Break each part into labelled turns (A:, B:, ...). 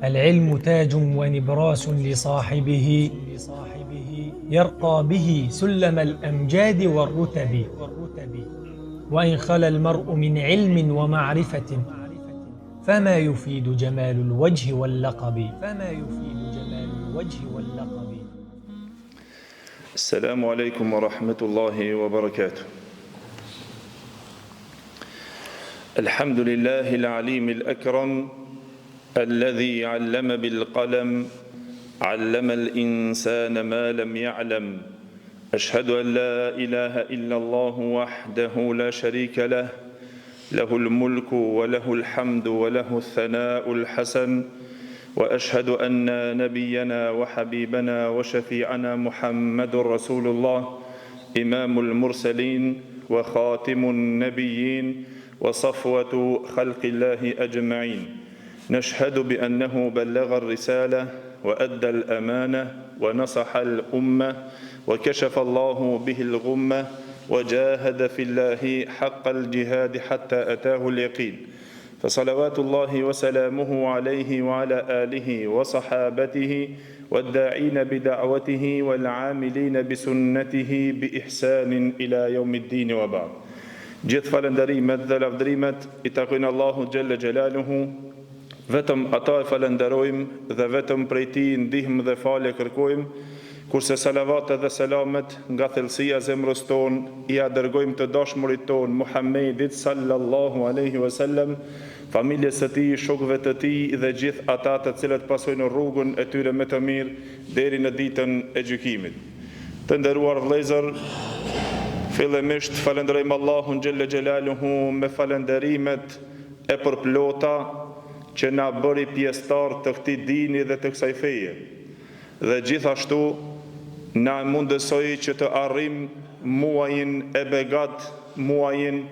A: العلم تاج ونبراس لصاحبه يرقى به سلم الأمجاد والرتب وإن خلا المرء من علم ومعرفة فما يفيد جمال الوجه واللقب
B: السلام عليكم ورحمة الله وبركاته. الحمد لله العليم الأكرم الذي علم بالقلم علم الإنسان ما لم يعلم. أشهد أن لا إله إلا الله وحده لا شريك له له الملك وله الحمد وله الثناء الحسن. وأشهد أن نبينا وحبيبنا وشفيعنا محمد رسول الله إمام المرسلين وخاتم النبيين وصفوة خلق الله أجمعين. نشهد بأنه بلغ الرسالة وأدى الأمانة ونصح الأمة وكشف الله به الغمة وجاهد في الله حق الجهاد حتى أتاه اليقين. فصلوات الله وسلامه عليه وعلى آله وصحابته والداعين بدعوته والعاملين بسنته بإحسان إلى يوم الدين وبعد. Gjithë falënderimet dhe lavdërimet I takojnë Allahu Gjelle Gjelaluhu, vetëm ata e falenderojmë dhe vetëm prej Tij ndihmë dhe falje kërkojmë, kurse salavatet dhe selamet nga thellësia e zemrës tonë I dërgojmë të dashmurit tonë Muhammedit sallallahu alaihi wasallam, familjes së tij, shokëve të tij dhe gjithë ata të cilët pasojnë rrugën e tyre me të mirë deri në ditën e gjykimit. Të nderuar vëllezër, fillimisht falenderojmë Allahun Gjelle Gjelaluhu me falenderimet e përplota që na bëri pjesëtar të këtij dini dhe të kësaj feje. Dhe gjithashtu na mundësoi që të arrim muajin e begat, muajin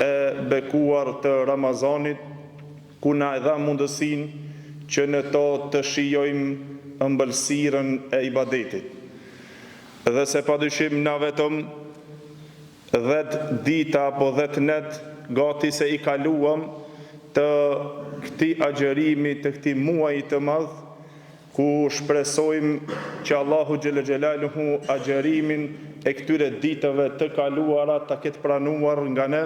B: e bekuar të Ramazanit, ku na e dha mundësinë që në to të shijojmë ëmbëlsirën e ibadetit. Dhe se padyshim na vetëm 10 dita apo 10 net gati se I kaluam të këtij agjerimi, të këtij muaji të madh, ku shpresojmë që Allahu Gjelle Gjelaluhu agjerimin e këtyre ditëve të kaluara ta ketë pranuar nga ne,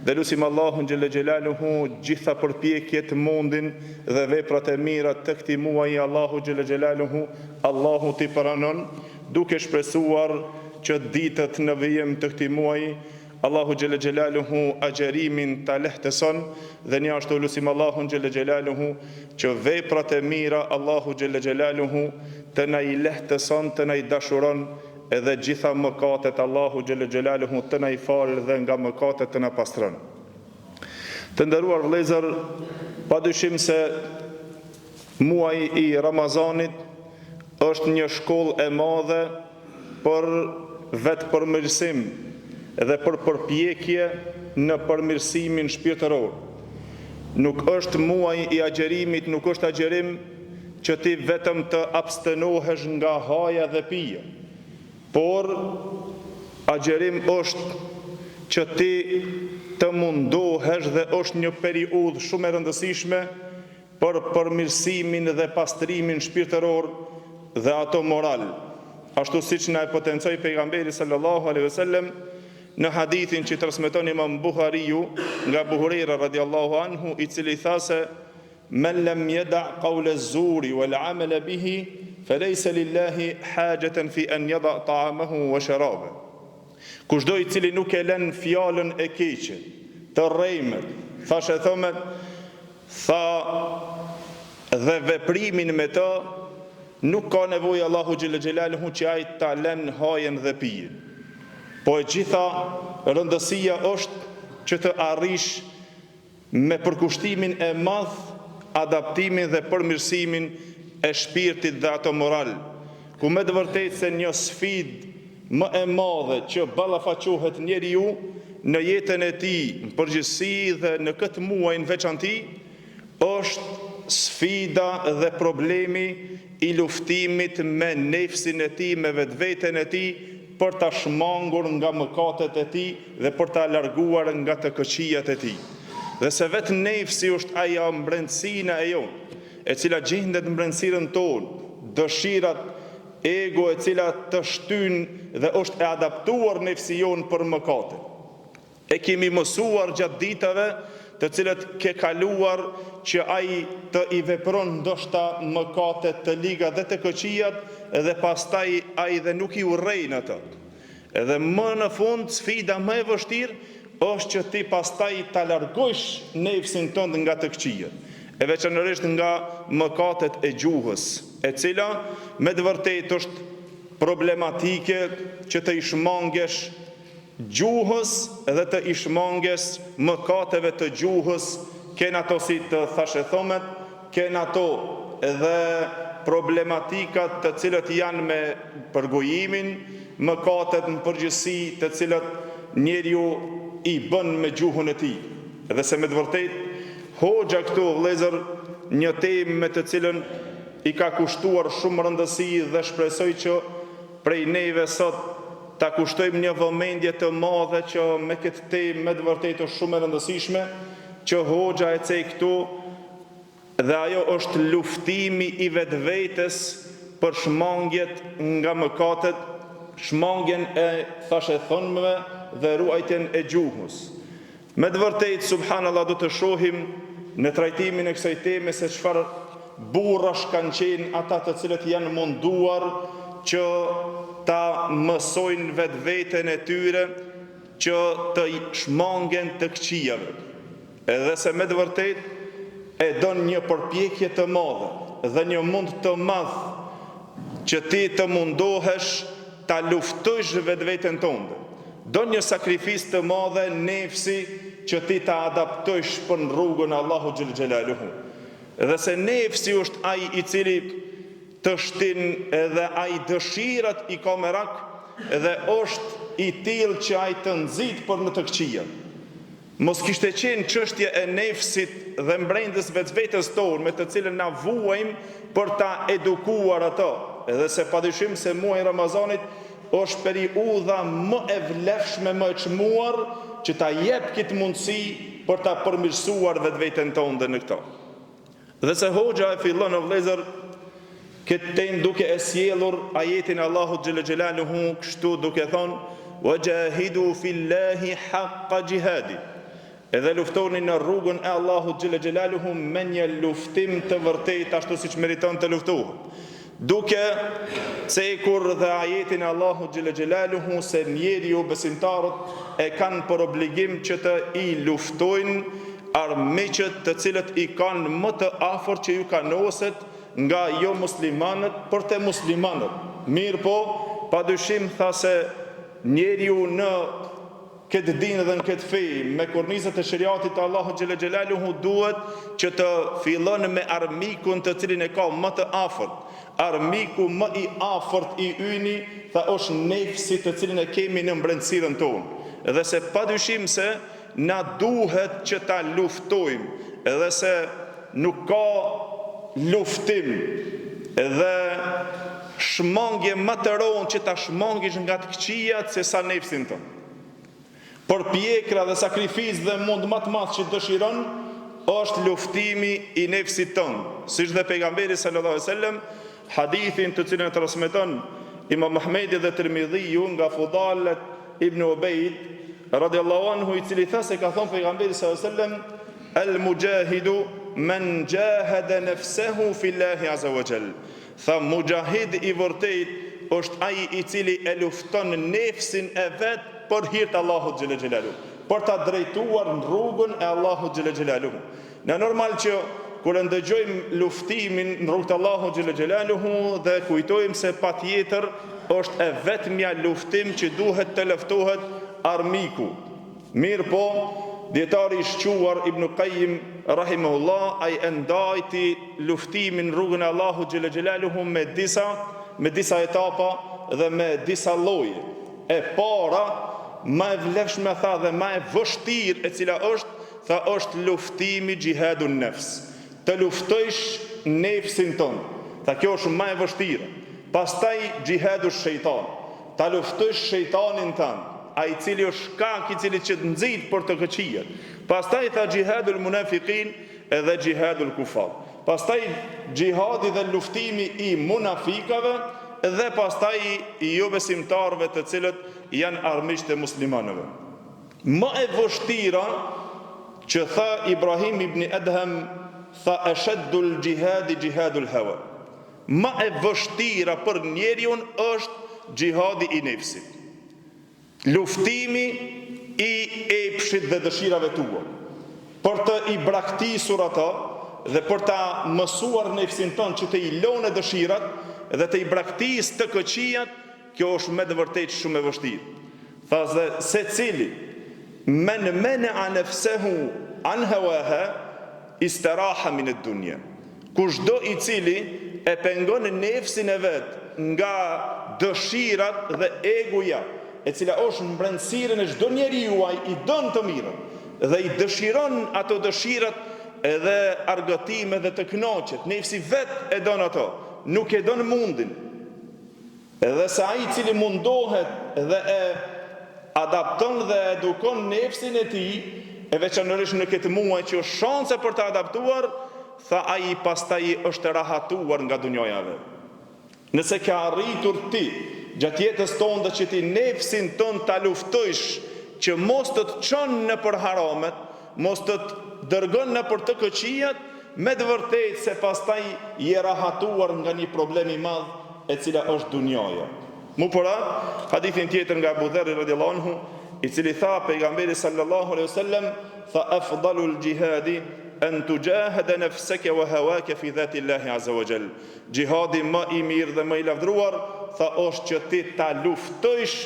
B: dhe lutim Allahun Gjelle Gjelaluhu gjitha përpjekjet, mundin dhe veprat e mira të këtij muaji Allahu Gjelle Gjelaluhu Allahu t'i pranon, duke shpresuar që ditët në vijim të këtij muaji Allahu Gjelle Gjelaluhu agjerimin ta lehtëson, dhe një ashtu lutim Allahun Gjelle Gjelaluhu që veprat e mira Allahu Gjelle Gjelaluhu të na I lehtëson, të na I dashuron, edhe gjitha mëkatet Allahu Gjelle Gjelaluhu të na I falë dhe nga mëkatet të na pastron. Të nderuar vëllezër, padyshim se muaji I Ramazanit është një shkollë e madhe për vetë përmirësim dhe për përpjekje në përmirësimin shpirtëror. Nuk është muaj I agjerimit, nuk është agjerim që ti vetëm të abstenohesh nga haja dhe pija, por agjerim është që ti të mundohesh dhe është një periudhë shumë e rëndësishme për përmirësimin dhe pastrimin shpirtëror dhe ato moral. Ashtu siç na e potencoi pejgamberi sallallahu alaihi wasallam në hadithin që transmeton Imam Buhariu nga Abu Huraira radiallahu anhu, I cili tha se men lam yada' qawla az-zuri wal 'amala bihi falaysa lillahi hajatan fi an yada' ta'amahu wa sharabahu. Kushdo I cili nuk e lën fjalën e keqe, të rrejmet, thashë thomet, tha dhe veprimin me të, nuk ka nevojë Allahu Gjelle Gjelaluhu që ai ta lën hajen dhe pijen. Po e gjitha rëndësia është që të arrish me përkushtimin e madh adaptimin dhe përmirësimin e shpirtit dhe ato moral, ku me të vërtetë se një sfidë më e madhe që ballafaqohet njeriu në jetën e tij në përgjithësi dhe në këtë muaj në veçanti, është sfida dhe problemi I luftimit me nefsin e tij, me vetveten e tij, për ta shmangur nga mëkatet e tij dhe për ta larguar nga të këqijat e tij. Dhe se vetë nefsi është ajo mbrëmësina e jonë, e cila gjendet në brendësirën tonë, dëshirat, ego e cila të shtyn dhe është e adaptuar nefsion për mëkate. E kemi mësuar gjatë ditave të cilët ke kaluar që ai të i vepron ndoshta mëkate të liga dhe të këqijat dhe pastaj ai dhe nuk i urrejnë ato. Edhe më në fund sfida më e vështirë është që ti pastaj ta largosh nefsin tënd nga të këqijat, e veçanërisht nga mëkatet e gjuhës, e cila me të vërtetë është problematike që të ishmangesh gjuhës dhe të ishmangesh mëkateve të gjuhës, ken ato si të thashe thomet, ken ato edhe problematikat të cilët janë me përgojimin, mëkatet në përgjithësi të cilët njeriu i bën me gjuhën e tij. Dhe se me të vërtetë hoxha këtu vëllezër një temë me të cilën i ka kushtuar shumë rëndësi dhe shpresoj që prej neve sot ta kushtojmë një vëmendje të madhe që me këtë temë me të vërtetë është shumë e rëndësishme që hoxha e cej këtu, dhe ajo është luftimi i vetvetes për shmangjet nga mëkatet, shmangjen e thashe thënëve dhe ruajtjen e gjuhës. Me të vërtetë, subhanallahu, do të shohim në trajtimin e kësaj teme se çfarë burrash kanë qenë ata të cilët janë munduar që ta mësojnë vetveten e tyre që të shmangen të këqijave. Edhe se me të vërtetë e don një përpjekje të madhe dhe një mund të madh që ti të mundohesh ta luftosh vetveten tënde. Do një sakrifis të madhe nefsi që ti ta adaptosh për në rrugën Allahu Gjellë Gjelaluhu. Dhe se nefsi është ai i cili të shtin edhe ai dëshirat i ka merak dhe është i tillë që ai të nxit për në të këqija. Mos kishte qenë çështje e nefsit dhe mbrendës vetvetes tonë me të cilën na vuajmë për ta edukuar ato. Edhe se padyshim se muaji Ramazanit është periudha më e vlefshme, më e çmuar që ta jep këtë mundësi për ta përmirësuar vetveten tonë në këto. Dhe se hoxha e fillon o vëllezër këtë temë duke e sjellur ajetin Allahut xhalla xhelaluhu kështu duke thonë wajahidu fillahi haqqa jihadi. Edhe luftoni në rrugën e Allahut xhalla xhelaluhu me një luftim të vërtetë ashtu siç meriton të luftohet. Duke cekur dhe ajetin Allahut xhalla xhelaluhu se njeriu besimtarët e kanë për obligim që të i luftojnë armiqët të cilët i kanë më të afërt që ju kanoset nga jo muslimanët për te muslimanët. Mirë po, padyshim tha se njeriu në këtë dinë dhe në këtë fejë, me kornizat e shariatit të Allahut xhalla xhelaluhu duhet që të fillon me armikun të cilin e ka më të afërt. Armiku më i afërt i yni, tha është nefsi të cilin e kemi në mbrendësirën tonë. Edhe se padyshim se na duhet që ta luftojmë, edhe se nuk ka luftim edhe shmangje më të rëndë që ta shmangish nga të këqijat se sa nefsin tonë. Për pjekra dhe sakrifis dhe mund më të madh që dëshiron është luftimi i nefsit tonë. Siç dhe pejgamberi sallallahu alaihi wasallam hadithin të cilën e transmeton Imam Ahmedi dhe Tirmidhiu nga Fudalet ibn Ubejd radhiyallahu anhu, i cili tha se ka thënë pejgamberi sallallahu alaihi wasallam al-mujahidu man jahada nafsahu fillahi azza wa jall. Tha mujahid i vërtet është ai i cili e lufton nefsin e vet për hir të Allahut xhalla xhelaluhu, për ta drejtuar në rrugën e Allahut xhalla xhelaluhu. Në normal që kur ndëgjojmë luftimin në rrugën e Allahut xhalla xhelaluhu dhe kujtojmë se patjetër është e vetmja luftim që duhet të luftohet armiku. Mirë po, dietari i shquar Ibn Qayyim rahimahullah ai ndajti luftimin në rrugën e Allahut xhalla xhelaluhu me disa etapa dhe me disa lloje. E para, më e vlefshme tha dhe më e vështirë e cila është luftimi xhihadun nefs. Të luftojsh nefsin tonë. Tha kjo është më e vështirë. Pastaj xhihadu shejtan. Ta luftojsh shejtanin tënd, ai i cili është shkak i cili që të nxit për të këqijat. Pastaj tha xhihadul munafiqin edhe xhihadul kufar. pastaj xhihadi dhe luftimi i munafikave, dhe pastaj i jo besimtarëve të cilët janë armiqtë e muslimanëve. Më e vështira që tha Ibrahim ibn Adham, tha ashaddul jihadi jihadul hawa. Më e vështira për njeriu është xhihadi i nefsit. Luftimi i epshit dhe dëshirave tua. Për të i braktisur ata dhe për ta mësuar nefsin tonë që të i lone dëshirat dhe të i braktis të këqijat, kjo është me të vërtetë shumë e vështirë. Tha se cili men mena nafsehu an hawaha istiraha min ad-dunya. Kushdo i cili e pengon nefsin e vet nga dëshirat dhe egoja, e cila është në brendësirën e çdo njeriu, i don të mirën dhe i dëshiron ato dëshirat edhe argëtime dhe të kënaqet, nefsi vet e don ato, nuk e don mundin. Edhe se ai i cili mundohet dhe e adapton dhe edukon nefsin e tij, e veçanërisht në këtë muaj që është shanse për të adaptuar, tha ai pastaj është rahatuar nga dunjojave. Nëse ka arritur ti gjatë jetës tonë që ti nefsin tonë ta luftojsh që mos të të çon në për haramet, mos të të dërgon në për të këqijat, me të vërtetë se pastaj je rahatuar nga një problem i madh e cila është dunjoja. Mu përa, hadithin tjetër nga Abu Dharr radhiyallahu anhu, i cili tha pejgamberi sallallahu alaihi wasallam, tha afdalul jihadi an tujahada nafsaka wa hawaka fi dhati Allahi azza wa jall. Jihadi më i mirë dhe më i lavdruar, tha është që ti ta luftojsh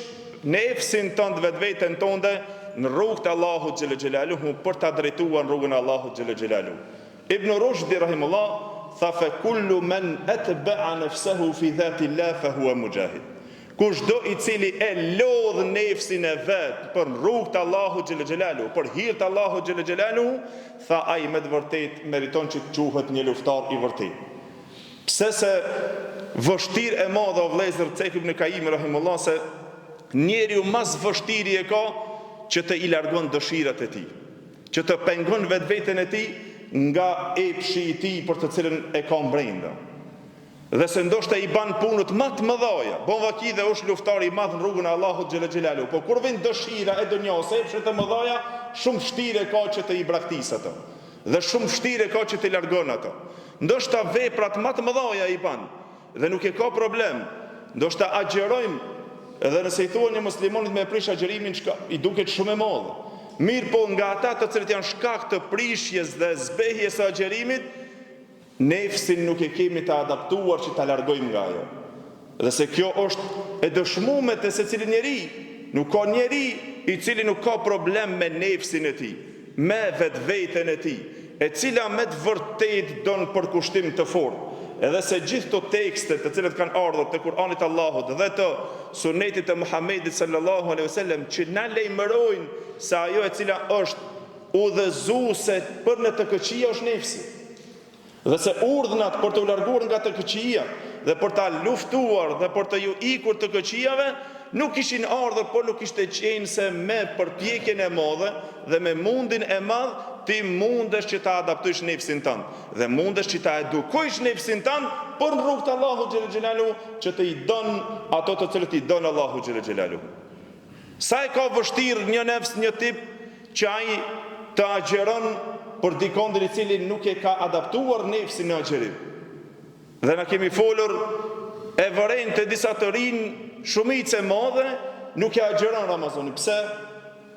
B: nefsin tënd, vetveten tënde në rrugën e Allahut xhel xhelaluhu, për ta drejtuar në rrugën e Allahut xhel xhelaluhu. Ibn Rushd rahimullah tha fa kullu man atba'a nafsahu fi dhati Allah fa huwa mujahid. Kushdo i cili e lodh nefsin e vet për rrugën e Allahut xhel xhelaluhu, për hir të Allahut xhel xhelaluhu, tha ai me të vërtetë meriton që të quhet një luftar i vërtetë. Pse se vështirë e madhe o vëllezër, Cek ibn Kaim rahimullah, se njeriu mas vështiri e ka që të i largon dëshirat e tij, që të pengon vetveten e tij nga epshi i tij për të cilën e ka brenda. Dhe se ndoshta i ban punët më të mëdha, bon vaki dhe është luftar i madh në rrugën e Allahut xhel xhelalu, por kur vjen dëshira e dunjos, epshet e mëdha, shumë vështirë ka që të i braktis ato. Dhe shumë vështirë ka që të i largon ato. Ndoshta veprat më të mëdha i ban dhe nuk e ka problem. Ndoshta agjerojmë, edhe nëse i thua një muslimonit me prish agjerimin, i duket shumë e madhe. Mirë po nga ata të cilët janë shkak të prishjes dhe zbehjes së agjerimit, nefsin nuk e kemi të adaptuar që ta largojmë nga ajo. Dhe se kjo është e dëshmuar te secili njeri, nuk ka njeri i cili nuk ka problem me nefsin e tij, me vetveten e tij, e cila me të vërtetë don përkushtim të fortë. Edhe se gjithë të tekstet të cilët kanë ardhur të Kur'anit Allahut dhe të Sunetit të Muhamedit sallallahu alaihi wasallam, që na lejmërojnë se ajo e cila është udhëzuese për në të këqija është nefsi. Dhe se urdhnat për të u larguar nga të këqija dhe për ta luftuar dhe për të ju ikur të këqijave nuk ishin ardhur, por nuk ishte qenë se me përpjekjen e madhe dhe me mundin e madh ti mundesh që ta adaptosh nefsin tënd dhe mundesh që ta edukosh nefsin tënd për rrugën e Allahut xhel xhelalu, që të i don ato të cilët i don Allahu xhel xhelalu. Sa e ka vështirë një nefs, një tip që ai të agjeron për dikondër i cili nuk e ka adaptuar nefsin në agjerim. Dhe na kemi folur e vëren të disa të rinë, shumicë e madhe nuk e agjeron Ramazanin. Pse?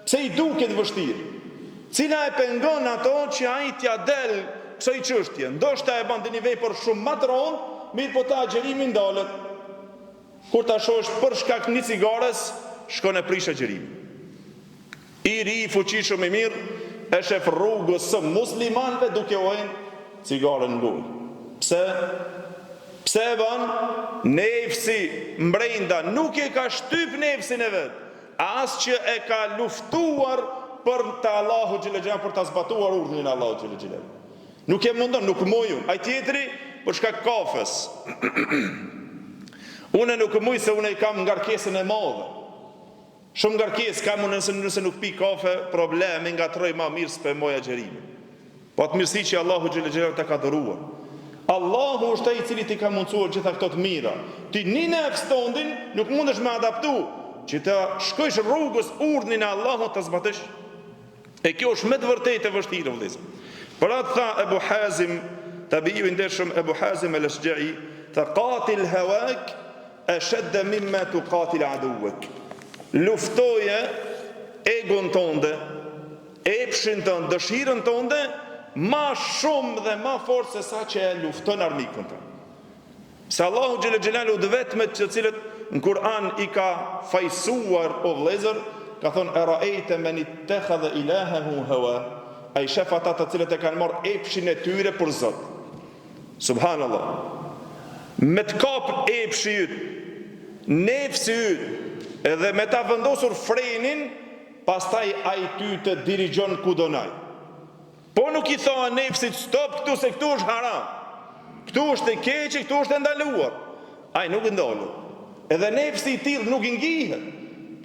B: Pse i duket vështirë? Cila e pengon ato që ai t'ja del kësaj çështje? Ndoshta e bën një vepër shumë më të rëndë, mirë po ta agjerimi ndalet. Kur ta shohësh për shkak një cigares, shkon e prish agjerimin. I ri i fuqishëm i mirë e shef rrugës së muslimanëve duke u hënë cigaren në gojë. Pse? Pse e bën? Nefsi mbrenda nuk e ka shtyp nefsin e vet, as që e ka luftuar për të Allahu xhel xhelalu, për të zbatuar urdhrin e Allahu xhel xhelalu. Nuk e mundon, nuk muju. Ai tjetri për shkak kafes. Unë nuk muj se unë kam ngarkesën e madhe. Shumë ngarkesë kam unë nëse nuk pi kafe, problemi ngatroj më mirë s'pe moj agjerimin. Po atë mirësi që Allahu xhel xhelalu ta ka dhëruar. Allahu është ai i cili ti ka mundsuar gjitha këto të mira. Ti një nefs tondin nuk mundesh me adaptu, që të shkojsh rrugës urdhnin e Allahut të zbatosh. E kjo është me të vërtetë e vështirë vëllezër. Për atë tha Ebu Hazim, tabiu i ndershëm Ebu Hazim al-Ashja'i, tha qatil hawak ashadda mimma tuqatil aduwak. Luftoje egon tënde, epshin tënde, dëshirën tënde, ma shumë dhe ma fortë se sa që e lufton armikun tënd. Se Allahu xhelle xhelalu dhe vetmet të cilët në Kur'an i ka fajsuar o vëllezër, ka thonë ara'ayta man ittakhadha ilahahu hawa, ai shef ata të cilët e kanë marrë epshin e tyre për Zot. Subhanallah. Me të kap epshi yt, nefsi yt, edhe me ta vendosur frenin, pastaj ai ty të dirigjon ku do naj. Po nuk i thoa nefsit stop këtu se këtu është haram, këtu është e keqe, këtu është e ndaluar. Ai nuk ndalë. Edhe nefsi i tillë nuk i ngjihet.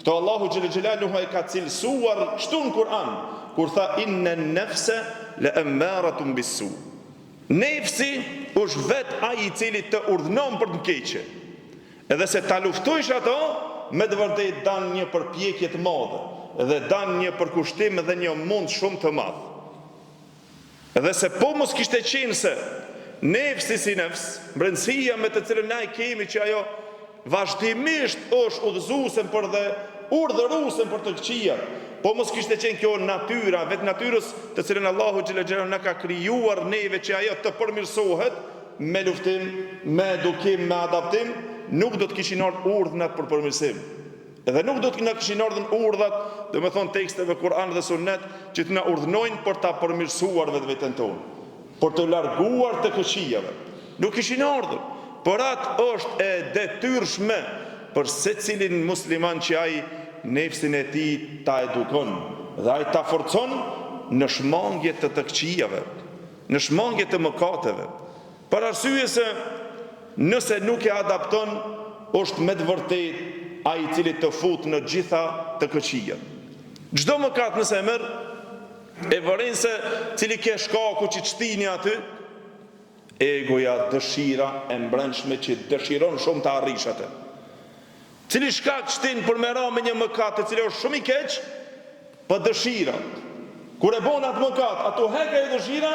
B: Këto Allahu xhelle xhelaluhu e ka cilësuar kështu në Kur'an, kur tha inna an-nafsa la'ammaratun bis-su. Nefsi është vetë ai i cili të urdhnon për të keqe. Edhe se ta luftojsh ato, me të vërtetë dan një përpjekje të madhe, dhe dan një përkushtim dhe një mund shumë të madh. Edhe se po mos kishte qenë se nefsi si nefs, brendësia me të cilën na i kemi që ajo vazhdimisht është udhëzuesen për dhe urdhëruesen për të këqija, po mos kishte qenë kjo natyra, vetë natyrës të cilën Allahu xhelle xhelalu na ka krijuar neve që ajo të përmirësohet me luftim, me edukim, me adaptim, nuk do të kishin ardhur urdhnat për përmirësim. Edhe nuk do të na kishin ardhur urdhat, domethënë teksteve Kur'an dhe Sunnet, që të na urdhnojnë për ta përmirësuar vetveten tonë, për të larguar të këqijave. Nuk kishin ardhur. Por atë është e detyrshme për secilin musliman që ai nefsin e tij ta edukon dhe ai ta forcon në shmangje të këqijave, në shmangje të mëkateve. Për arsye se nëse nuk e adapton, është me të vërtetë ai i cili të fut në gjitha të këqijat. Çdo mëkat nëse e merr, e vërin se cili ke shkaku që çtini aty, egoja, dëshira e mbrëmshme që dëshiron shumë të arrish atë. Cili shkak shtin për me ra me një mëkat të cili është shumë i keq, për dëshira. Kur e bon atë mëkat, ato heka e dëshira,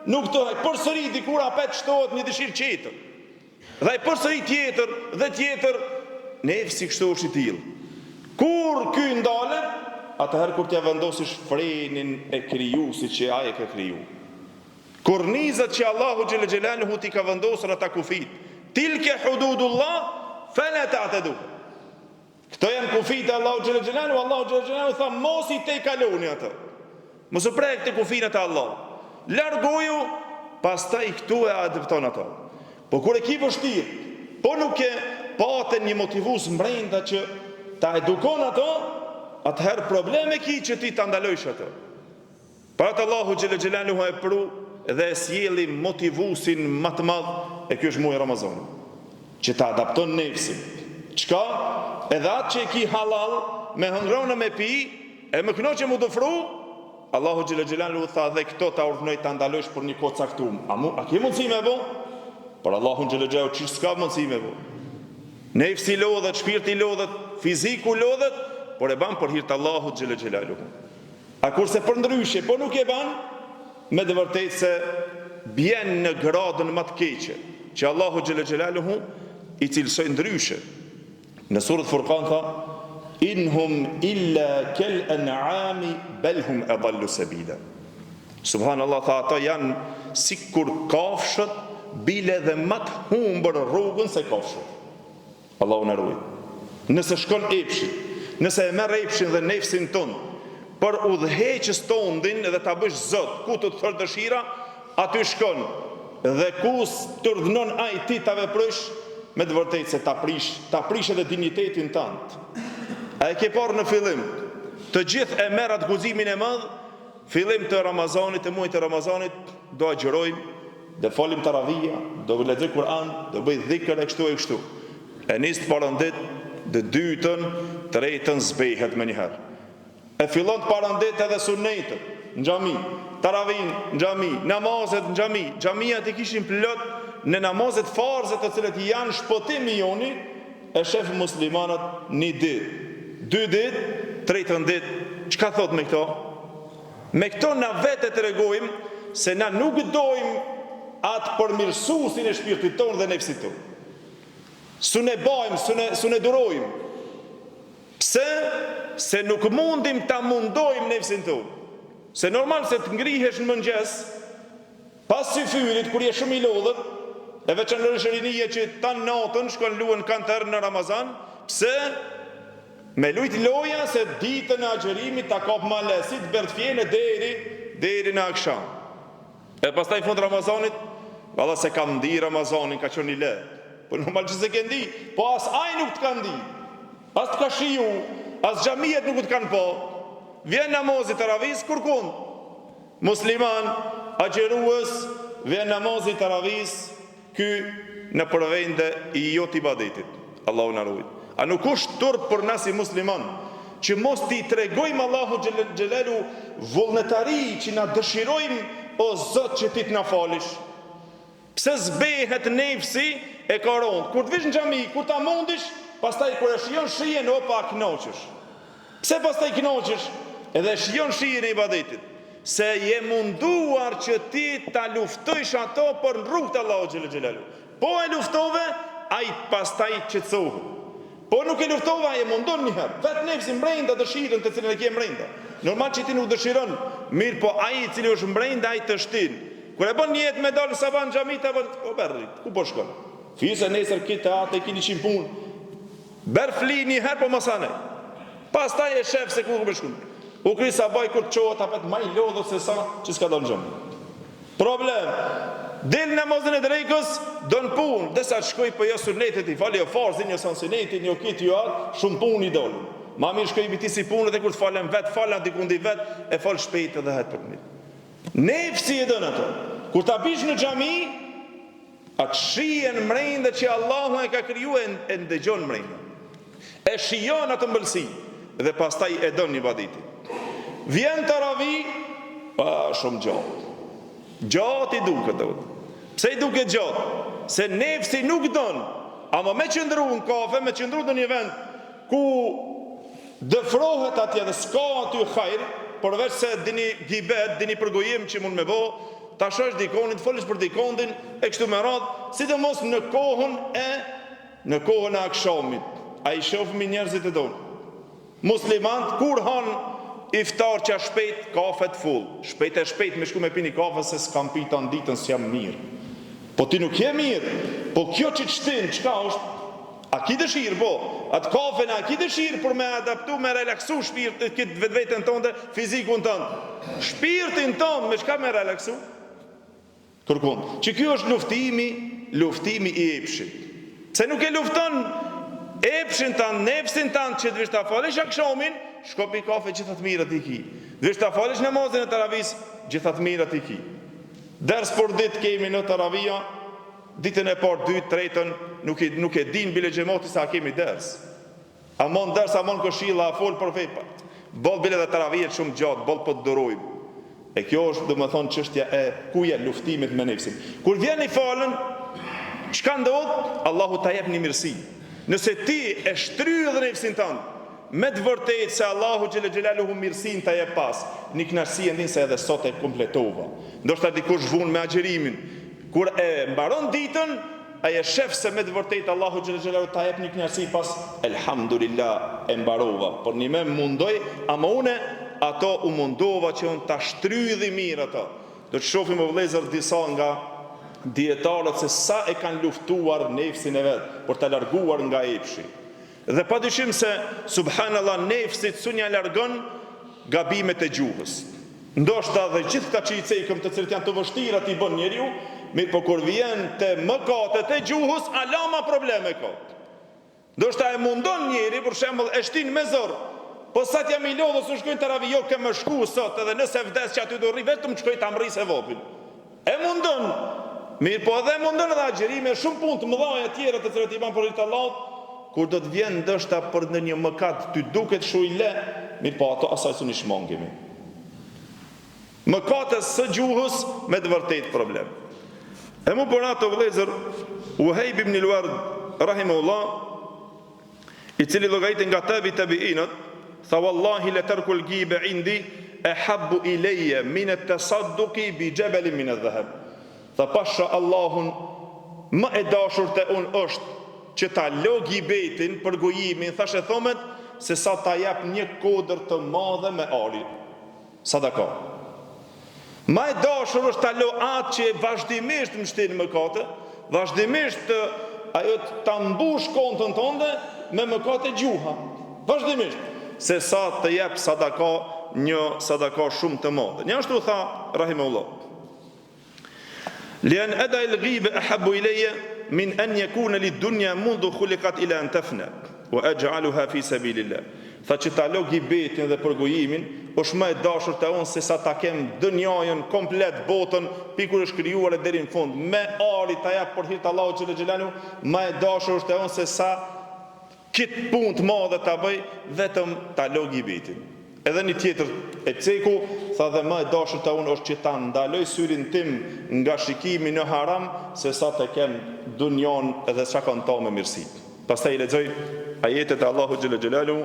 B: nuk të hek. Përsëri dikur apet shtohet një dëshirë tjetër. Dhe i përsëri tjetër dhe tjetër, nefsi kështu është i tillë. Kur ky ndalet, atëherë kur t'ja vendosish frenin e krijuesit që ai e ka kriju. Kornizat që Allahu xhelle xhelaluhu ti ka vendosur ata kufit. Tilke hududullah fala ta'tadu. Këto janë kufit e Allahu xhelle xhelaluhu, Allahu xhelle xhelaluhu tha mos i te kaloni atë. Mos u prek te kufinat e Allahut. Largoju, pastaj këtu e adopton ato. Po kur e ki vështirë, po nuk e paten një motivues brenda që ta edukon ato, atëherë probleme ki që ti ta ndalojsh ato. Për atë Allahu xhelle xhelaluhu e pru dhe e sjeli motivusin më të madh, e ky është muaji Ramazan, që ta adapton nefsin. Çka? Edhe atë që e ki halal, me hëngrona me pi, e më këno që mu dofru, Allahu xhelle xhelaluhu tha dhe këto ta urdhnoj ta ndalosh për një kohë caktuar. A ke mundësi me bë? Por Allahu xhelle xhelaluhu çish s'ka mundësi me bë. Nefsi lodhet, shpirti lodhet, fiziku lodhet, por e ban për hir të Allahut xhelle xhelaluhu. A kurse për ndryshe, po nuk e ban, me të vërtetë se bjen në gradën më të keqe, që Allahu xhelle xhelaluhu i cilësoi ndryshe. Në surën Furqan tha: "Inhum illa kal an'ami bal hum adallu sabila." Subhanallahu, tha ata janë sikur kafshët, bile dhe më të humbër rrugën se kafshët. Allahu na ruaj. Nëse shkon epshi, nëse e merr epshin dhe nefsin ton për udhëheqës tondin dhe ta bësh Zot, ku të thërë dëshira, aty shkon. Dhe ku të urdhënon ai ti ta veprosh, me të vërtetë se ta prish edhe dinjitetin tënd. A e ke parë në fillim, të gjithë e merr atë guximin e madh, fillim të Ramazanit, të muajit të Ramazanit, do agjërojmë, do folim taravia, do lexojmë Kur'an, do bëj dhikr e kështu. E nis të parandit, dhe dytën, tretën zbehet me njëherë. E fillon të parandet edhe sunetët në xhami, taravin në xhami, namazet në xhami. Xhamiat i kishin plot në namazet farze të cilët janë shpëtimi joni, e shef muslimanët një ditë, 2 ditë, 3 ditë. Çka thot me këto? Me këto na vetë të regojmë se na nuk dojmë atë përmirësuesin e shpirtit tonë dhe nefsit tonë. Su ne bajmë, su ne durojmë. Pse? Se nuk mundim ta mundojmë nefsin tonë. Se normal se të ngrihesh në mëngjes, pas syfyrit, kur je shumë i lodhët, e veçanërisht rinije që tanë natën shkon luën kanter në Ramazan, pse? Me lujt loja se ditën e agjerimit ta kap malesit, bert fjene deri në akşam. E pastaj fund Ramazanit, valla se ka ndi Ramazanin, ka qenë i le. Po normal që se ke ndi, po as aj nuk të ka ndi, as të ka shiju, as xhamiet nuk të kanë po. Vjen namazi taravis, kërkun musliman, agjeruës, vjen namazi taravis, ky në përvende i jot ibadetit. Allahu na ruaj. A nuk është turp për na si musliman që mos t'i tregojmë Allahu xhelalu vullnetari që na dëshirojmë, o Zot, që ti t'na falish? Pse zbehet nefsi e karon? Kur të vish në xhami, kur ta mundish, pastaj kur e shijon shijen, opa knoqesh. Pse pastaj knoqesh? Edhe shijon shijen e ibadetit. Se je munduar që ti ta luftojsh ato për në rrugt të Allahu xhelalu. Po e luftove, ai pastaj qetësohet. Po nuk e luftova, e mundon një herë. Vetë nefsi mbrenda dëshirën të cilën e ke mbrenda. Normal që ti nuk dëshiron, mirë po ai i cili është mbrenda, ai të shtin. Kur e bën një jetë me dalë sabah në xhami, ta bën, o berri, ku po shkon? Fise nesër këtë atë e keni 100 punë. Ber fli një herë po mosane. Pastaj e shef se ku po shkon. U kri sabaj kur çohet apet më i lodhur se sa që s'ka dalë në xhami. Problem. Del namazën e drekës, don punë, desa shkoj po jo sunetet i fali o farzin, jo sansunetin, jo kit jo atë, shumë punë i dol. Ma mirë shkoj biti si punët e kur të falen vet, falan dikundi vet, e fal shpejt edhe het për mirë. Nefsi e dën ato. Kur ta bish në xhami, atë shihen mrenda që Allahu e ka krijuar e ndëgjon mrenda. E shijon atë mbëlsi dhe pastaj e don ibaditin. Vjen taravi, shumë gjatë. Gjatë i duket dhe. Pse i duket gjatë? Se nefsi nuk don, ama me qëndru në kafe, me qëndru në një vend ku dëfrohet atje dhe s'ka aty hajr, përveç se dini gibet, dini përgojim që mund me bo, ta shosh dikonin, të folish për dikondin, e kështu me radhë, sidomos në kohën e akshamit. A i shofëmi njerëzit e donë. Muslimant, kur hanë iftar që a shpejt, kafet full. Shpejt me shku me pini kafe se s'kam pita në ditën s'jam mirë. Po ti nuk je mirë, po kjo që të shtin, qka është? A ki dëshirë, po? Atë kafen, a ki dëshirë për me adaptu, me relaksu shpirtin, këtë vetën tonë dhe fizikun tonë. Shpirtin tonë, me shka me relaksu? Kërkun, që kjo është luftimi i epshit. Se nuk e lufton epshin tanë, nefsin tanë që të vish të falish akshomin, shkopi kafe gjithat mirët i ki. Vish të falish namazin e taravis, gjithat mirët i ki. Ders për dit kemi në taravia, ditën e parë, 2, 3, nuk e din bile gjemoti sa kemi ders. Amon ders, amon këshilla, a fol për vepa. Bol bile dhe taravijet shumë gjatë, bol për të dërojmë. E kjo është dhe më thonë qështja e kuja luftimit me nefsin. Kur vjen i falën, çka ndodh? Allahu ta jep një mirësi. Nëse ti e shtrydh nefsin tënd, me të vërtetë se Allahu xhelaluhu mirësin ta jep pas, një kënaqësi e ndin se edhe sot e kompletova. Ndoshta dikush vun me agjerimin, kur e mbaron ditën, ai e shef se me të vërtetë Allahu xhelaluhu ta jep një kënaqësi pas, elhamdulillah, e mbarova. Por një më mundoj, ama une ato u mundova që unë ta shtrydhi mirë ato. Do të shohim o vëllezër disa nga dietarët se sa e kanë luftuar nefsin e vet për ta larguar nga epshi. Dhe pa dyshim se subhanallahu nefsit sunja largon gabimet e gjuhës. Ndoshta dhe gjithë këta që i cekëm të cilët janë të vështira t'i bën njeriu, mirë po kur vjen te mëkatet e gjuhës, alama probleme ka. Ndoshta e mundon njeri, për shembull, e shtin me zor. Po sa t'jam i lodhës u shkojnë të ravi, jo ke më shku sot, edhe nëse vdes që aty do rri, vetëm shkoj të amri se vopin. E mundon. Mirë po edhe mundon edhe agjerime, shumë punë të mëdhaja tjera të cilët i ban për rritë Allahut, kur do të vjen ndoshta për në një mëkat, ty duket shu i le, mirë po ato asaj su një shmangimi. Mëkatës së gjuhës me të vërtet problem. E mu për ato vëllezër, Uhejb ibn al-Ward rahimahullah, i cili llogaritet nga tabi'inët, tha wallahi la tarkul ghiba indi ahabbu ilayya min at-tasadduqi bi jabalin min adh-dhahab. Tha pasha Allahun, më e dashur te unë është që ta lë gibetin për gojimin, thashë thomet, se sa ta jap një kodër të madhe me ari. Sadaka. Më e dashur është ta lë atë që vazhdimisht më shtin mëkate, vazhdimisht ajo ta mbush kontën tënde me mëkate gjuha. Vazhdimisht, se sa të jap sadaka, një sadaka shumë të madhe. Një ashtu tha rahimahullah. Lian ada al-ghiba ahabbu ilayya min an yakuna lid-dunya mundu khuliqat ila an tafna wa aj'aluha fi sabilillah. Tha që ta lë gibetin dhe përgojimin është më e dashur te unë se sa ta kem dunjajën komplet, botën pikur është krijuar deri në fund. Me ari ta jap për hir të Allahut xhel xhelalu, më e dashur është te unë se sa kit punë të madhe ta bëj vetëm ta lë gibetin. Edhe një tjetër e ceku, tha dhe më e dashur të unë është që ta ndaloj syrin tim nga shikimi në haram, se sa të kem dunjon edhe çka kanë ta me mirësi. Pastaj lexoj ajetet e Allahu xhalla xhelalu,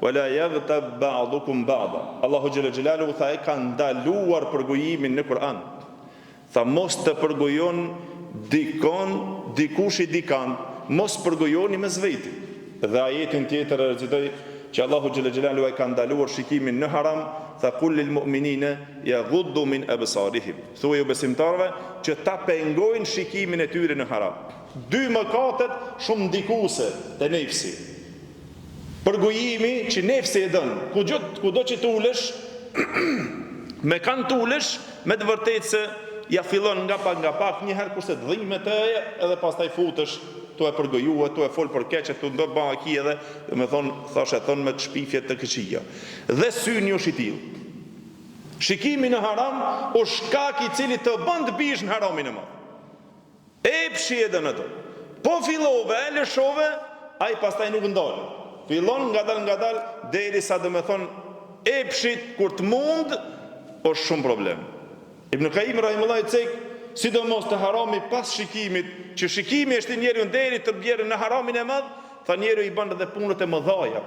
B: wala yaghtab ba'dukum ba'da. Allahu xhalla xhelalu tha e ka ndaluar përgojimin në Kur'an. Tha mos të përgojon dikush i dikan, mos përgojoni mes veti. Dhe ajetin tjetër recitoj që Allahu xhalla xhelalu e ka ndaluar shikimin në haram, tha qul lil mu'minina yaghuddu min absarihim. Thuaj besimtarëve që ta pengojnë shikimin e tyre në haram. Dy mëkatet shumë ndikuese te nefsi. Përgojimi që nefsi e dën, kudo që të ulesh, me kanë të ulesh, me të vërtetë se ja fillon nga pak, një herë kurse të dhimbet edhe pastaj futesh tu e përgojua, tu e fol për keqe, tu ndo ba aki edhe, me thon me të shpifje të këqija. Dhe syni është i tillë. Shikimi në haram është shkak i cili të bën të bish në haramin e madh. Epshi edhe në to. Po fillove, e lëshove, ai pastaj nuk ndale. Fillon ngadal, derisa do me thon epshit kur të mund është shumë problem. Ibn Qayyim rahimullah i cek, sidomos të harami pas shikimit, që shikimi është i njeriu deri të bjerë në haramin e madh, tha njeriu i bën edhe punët e mëdha.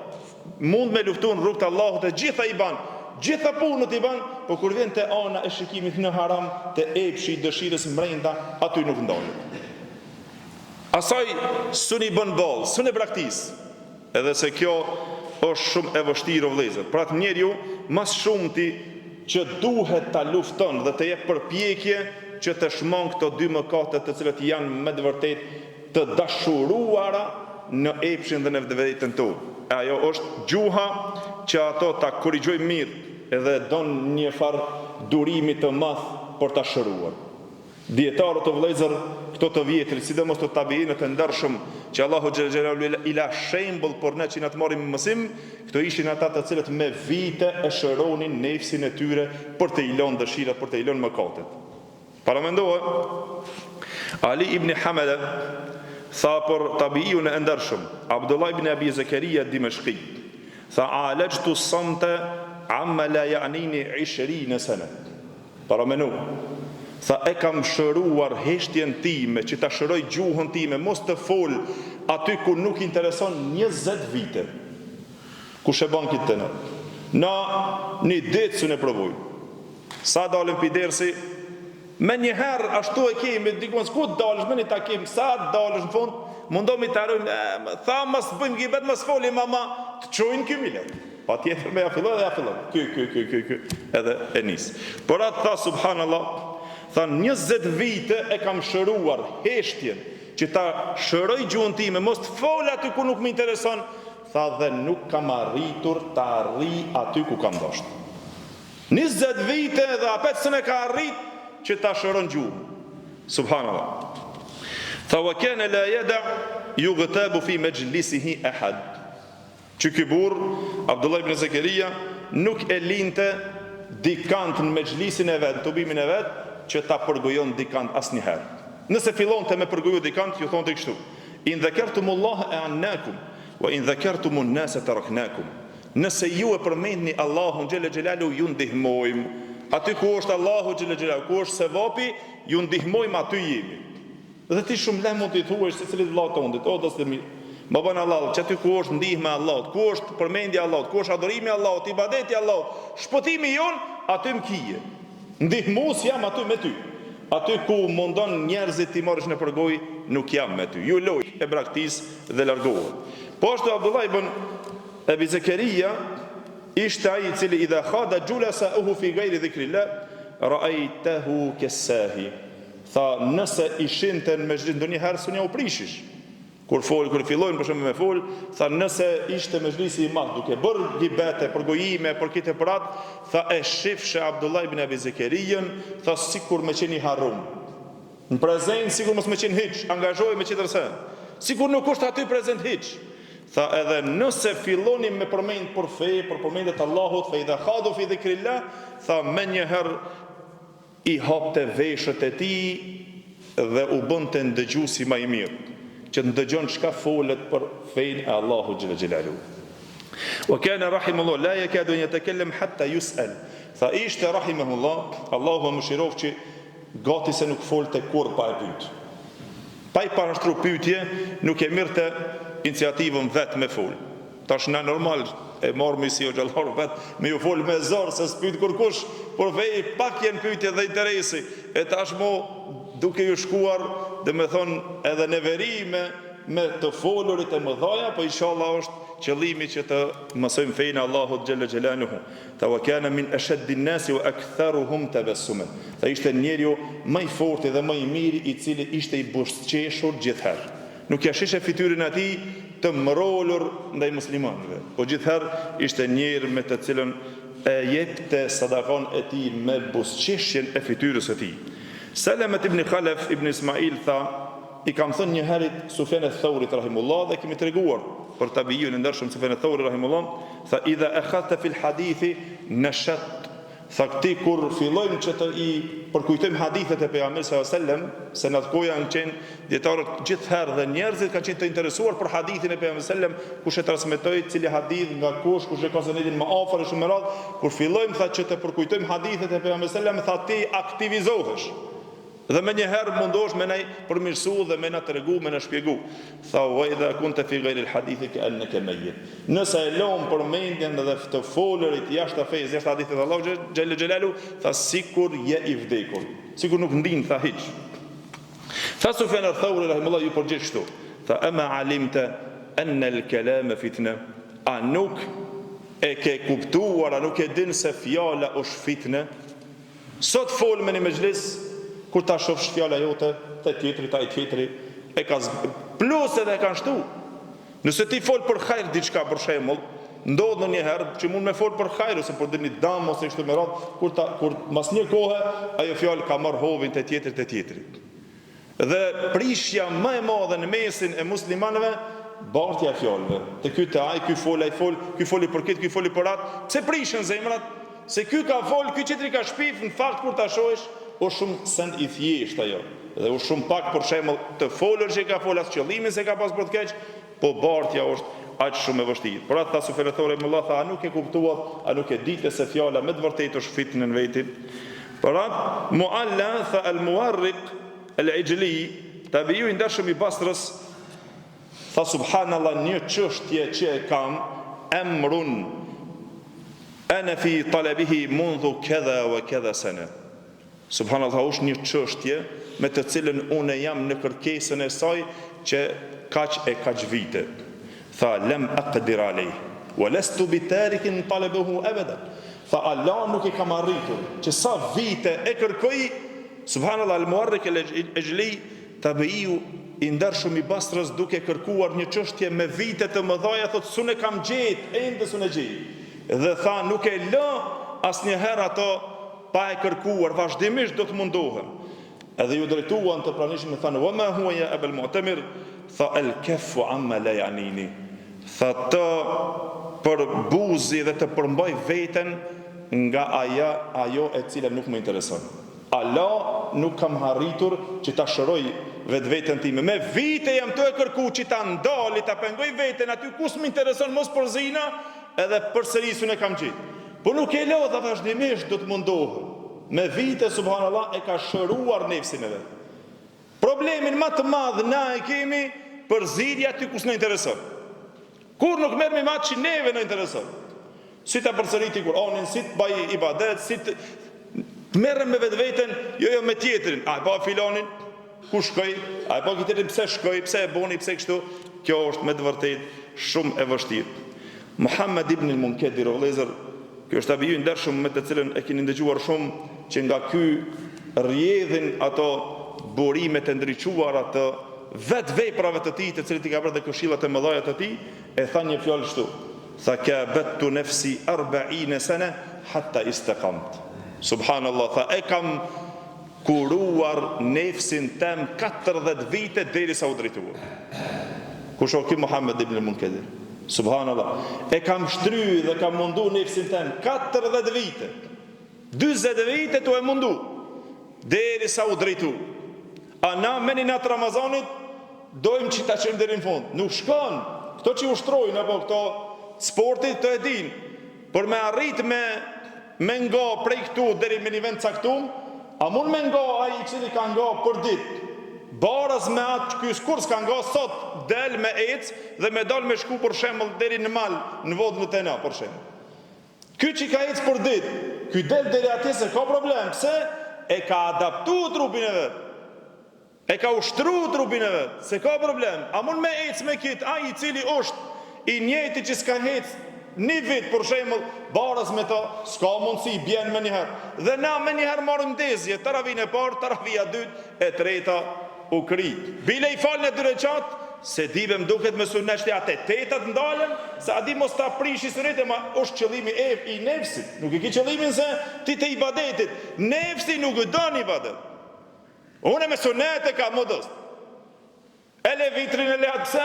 B: Mund me luftu në rrugt të Allahut, e gjitha i bën, gjitha punët i bën, por kur vjen te ana e shikimit në haram, te epshi i dëshirës brenda, aty nuk ndalet. Asaj suni bën boll, suni braktis. Edhe se kjo është shumë e vështirë o vëllezër. Pra të njeriu mas shumti që duhet ta lufton dhe të jep përpjekje që të shmon këto dy mëkate të cilat janë me të vërtetë të dashuruara në epshin dhe në vetën tonë. Ajo është gjuha që ato ta korrigjojnë mirë edhe don një farë durimi të madh për ta shëruar. Dietarët të vëllezër këto të vjetrit, sidomos të tabiinët e ndershëm, që Allahu xhel xelalu i la shembull për ne që na të marrim mësim, këto ishin ata të cilët me vite e shëronin nefsin e tyre për të i lënë dëshirat, për të i lënë mëkatet. Para mendohe, Ali ibn Hamada tha për tabiiun e ndershëm, Abdullah ibn Abi Zakaria Dimashqi, tha alajtu samta amma la ya'nini 20 sana. Para mendohe, tha e kam shëruar heshtjen time, që ta shëroj gjuhën time, mos të fol aty ku nuk intereson 20 vite. Ku shëban kitë të në? Na një ditë së në provoj. Sa dalëm për dersi, me njëherë ashtu e kemi, dikon s'ku të dalësh, me një takim, sa të dalësh në fund, mundomi të arrujmë, tha mas bëjmë gjibet, mas foli, mama, të qojnë këmilet. Pa tjetër me ja fillon dhe ja fillon. Ky, edhe e nisë. Por atë tha, subhanallah, tha 20 vite e kam shëruar heshtjen, që ta shëroj gjuhën time, mos të fol aty ku nuk më intereson, tha dhe nuk kam arritur të arri aty ku kam dashur. 20 vite dhe apet së ne ka arrit që ta shëron gjuhën. Subhanallah. Tha wa kana la yada yughtabu fi majlisihi ahad. Që ky burr, Abdullah ibn Zakaria, nuk e linte dikant në mejlisin e vet, në tubimin e vet, që ta përgojon dikant asnjëherë. Nëse fillonte me përgoju dikant, ju thonte kështu: in dhakartumullaha a'annakum wa in dhakartumun nasa taraknakum. Nëse ju e përmendni Allahun xhel xhelalu, ju ndihmojmë. Aty ku është Allahu xhel xhelalu, ku është sevapi, ju ndihmojmë, aty jemi. Dhe ti shumë le mund t'i thuash se cilit vëlla tondit, o doslemi, më bën Allah, që aty ku është ndihma e Allahut, ku është përmendja e Allahut, ku është adhurimi i Allahut, ibadeti i Allahut, shpëtimi jon, aty më kije. Ndihmues jam aty me ty. Aty ku mundon njerëzit t'i marrësh në përgoj, nuk jam me ty. Ju loj e braktis dhe largohet. Po ashtu Abdullah ibn Abi Zakaria ishte ai i cili idha khada julasa'uhu fi ghayri dhikrillah ra'aytahu kasahi. Tha nëse ishinte në mezhlis ndonjëherë s'u u prishish. Kur fillojnë për shembull me fol, tha nëse ishte mezhlisi i madh duke bërë gibete, përgojime, për këtë për atë, tha e shifshe Abdullah ibn Abi Zakarian, tha sikur me qenë i harrum. Në prezent sikur mos me qenë hiç, angazhoi me çetërse. Sikur nuk është aty prezent hiç. Tha edhe nëse fillonim me përmend për fe, për përmendet Allahut, fa idha khadu fi dhikrillah, tha menjëherë i hapte veshët e tij dhe u bënte ndëgjuesi më i mirë, që të ndëgjon çka folet për fein e Allahut xhela xhelalu. Wa kana rahimahullah la yakadu an yatakallam hatta yus'al. Tha ishte rahimahullah, Allahu më shirofçi, gati se nuk folte kur pa e pyet. Pa i parashtru pyetje, nuk e mirte iniciativën vetë me fol. Tash na normal e marrë si o xhallar vetë me ju fol me zor se s'pyet kurkush, por vej pak janë pyetje dhe interesi. E tashmo duke ju shkuar dhe me thonë edhe në verime me të folurit e mëdhaja, po inshallah është qëllimi që të mësojmë fejnë Allahut xhalla xhelaluhu. Ta wa kana min ashaddi an-nasi wa aktharuhum tabassuman. Ta ishte njeriu më i fortë dhe më i miri i cili ishte i buzëqeshur gjithherë. Nuk ja shishe fytyrën e tij të mërolur ndaj muslimanëve, po gjithherë ishte njeri me të cilën e jepte sadakon e tij me buzëqeshjen e fytyrës së tij. Salamet ibn Khalaf ibn Ismail tha, i kam thënë një herë Sufjan al-Thawrit rahimullah dhe kemi treguar për tabiun e ndershëm Sufjan al-Thawri rahimullah, tha idha akhadta fil hadithi nashat. Tha këti kur fillojmë që të i përkujtojmë hadithet e pejgamberit sallallahu alajhi wasallam, se në atë kohë janë qenë dietarët gjithherë dhe njerëzit kanë qenë të interesuar për hadithin e pejgamberit sallallahu alajhi wasallam, kush e transmetoi, cili hadith nga kush e ka sanedin më afër e shumë më radh. Kur fillojmë tha që të përkujtojmë hadithet e pejgamberit sallallahu alajhi wasallam, tha ti aktivizohesh. Dhe me njëherë mundosh me ne përmirësu dhe me na tregu, me na shpjegu. Tha wa idha kunta fi ghayri al-hadithi ka'annaka mayyit. Nëse e lëm përmendjen dhe të folurit jashtë fesë, jashtë hadithit Allahu xhalla xhelalu, tha sikur je i vdekur. Sikur nuk ndin tha hiç. Tha Sufjan al-Thawri rahimullah ju përgjigj kështu. Tha ama alimta anna al-kalama fitna. A nuk e ke kuptuar, a nuk e din se fjala është fitnë? Sot fol me një mezhlis, kur ta shofsh fjala jote, te tjetri, ta i tjetri, e ka plus edhe e kanë shtu. Nëse ti fol për hajr diçka për shembull, ndodh ndonjëherë që mund me fol për hajr ose për një dëm ose kështu me radh, kur mas një kohe ajo fjalë ka marr hovin te tjetri. Dhe prishja më e madhe në mesin e muslimanëve, bartja e fjalëve. Te ky te ai, ky fol, ky foli për këtë, ky foli për atë, pse prishën zemrat? Se ky ka fol, ky tjetri ka shpif, në fakt kur ta shohësh o shumë send i thjesht ajo. Dhe o shumë pak për shembull të folur që ka fol as qëllimin se ka pas për të keq, po bartja është aq shumë e vështirë. Por ata Sufjan al-Thawri mullah tha, a nuk e kuptuat, a nuk e ditë se fjala me të vërtetë është fitnë në vetin. Por atë Mualla tha al-Muwarriq al-Ijli, tabiu i ndershëm i Basrës, tha subhanallah, një çështje që e kam emrun ana fi talabihi mundhu kadha wa kadha sana. Subhanallah, është një çështje me të cilën unë jam në kërkesën e saj që kaq vite. Tha lam aqdir alayh wa lastu bitarikin talabahu abada. Tha Allah nuk e kam arritur që sa vite e kërkoj. Subhanallah, al-Muwarriq al-Ijli, tabiu i ndershëm i Basrës, duke kërkuar një çështje me vite të mëdha, thotë s'unë kam gjetë, ende s'unë gjej. Dhe tha nuk e lë asnjëherë ato pa e kërkuar, vazhdimisht do të mundohem. Edhe ju drejtuan të pranishëm e thanë, wa ma huwa ya Abul Mu'tamir, tha al-kaffu amma la ya'nini. Tha të përbuzi dhe të përmbaj veten nga ajo e cila nuk më intereson. Allah nuk kam harritur që ta shëroj vetveten time. Me vite jam të e kërku që ta ndali, ta pengoj veten aty kus më intereson mos përzina, edhe përsërisun e kam gjitë. Po nuk e lo dhe vazhdimisht do të mundohë. Me vite, subhanallah, e ka shëruar nefsin e vetë. Problemin më të madh na e kemi për zgjidhja aty ku s'na intereson. Kur nuk merremi me atë që neve na intereson. Si ta përsëriti Kur'anin, si të bëj ibadet, si të merrem me vetveten, jo me tjetrin. A po filanin ku shkoj? A po tjetrin pse shkoj? Pse e boni? Pse kështu? Kjo është me të vërtetë shumë e vështirë. Muhammed ibn al-Munkadir, vëllezër, kjo është tabiu i ndershëm me të cilën e keni ndëgjuar shumë, që nga ky rrjedhin ato burimet e ndriçuara të vetë veprave të tij, të cilët i ka bërë dhe këshillat e mëdha të tij, e tha një fjalë kështu: "Tha ka battu nafsi 40 sana hatta istaqamt." Subhanallah, tha e kam kuruar nefsin tem 40 vite derisa u drejtua. Kush o ky Muhammed ibn al-Munkadir? Subhanallah, e kam shtry dhe kam mundu nefsin tem 40 vite, 40 vite tu e mundu derisa u drejtu. A na meni natë Ramazanit dojmë që ta qenë deri në fund. Nuk shkon. Këto që ushtrojnë apo këto sportit të e din, për me arrit me nga prej këtu deri me një vend caktum, a mund me nga ai i cili ka nga për ditë, barës me atë ky kurs ka nga sot del me ec dhe me dal me shku për shembull deri në mal në vodhën e tena për shembull. Ky që ka ec për ditë, ky del deri atje se ka problem, pse? E ka adaptuar trupin e vet. E ka ushtru trupin e vet, se ka problem. A mund me ec me kit ai i cili është i njëjti që s'ka ec një vit për shembull barës me to, s'ka mundësi, bjen me njëherë. Dhe na me njëherë marrim ndezje, taravin e parë, taravia dytë, e treta u krit. Bile i falën e 2 recat, se dive m'duket me sunneshti atë tetat ndalen, se a di mos ta prishi sërit, ma është qëllimi i nefsit. Nuk i ki qëllimin se ti të ibadetit. Nefsi nuk dën ibadet. Unë me sunete ka modest. E le vitrin e le atëse,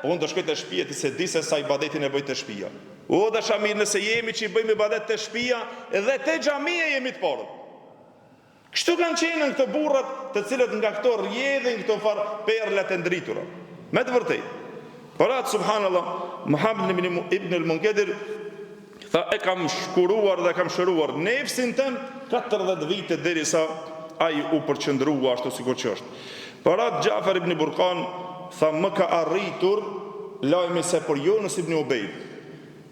B: unë do shkoj të shtëpia ti se di se sa ibadetin e bëj të shtëpia. O da shamir nëse jemi që i bëjmë ibadet të shtëpia, edhe te xhamia jemi të parë. Kështu kanë qenë në këto burrat të cilët nga këto rrjedhin këto far perlat e ndritura. Me të vërtetë. Por atë subhanallah, Muhammed ibn al-Munkadir tha e kam shkuruar dhe kam shëruar nefsin tëm 40 vite derisa ai u përqendrua ashtu sikur që është. Por atë Jafar ibn Burqan tha më ka arritur lajmi se për Yunus ibn Ubayd,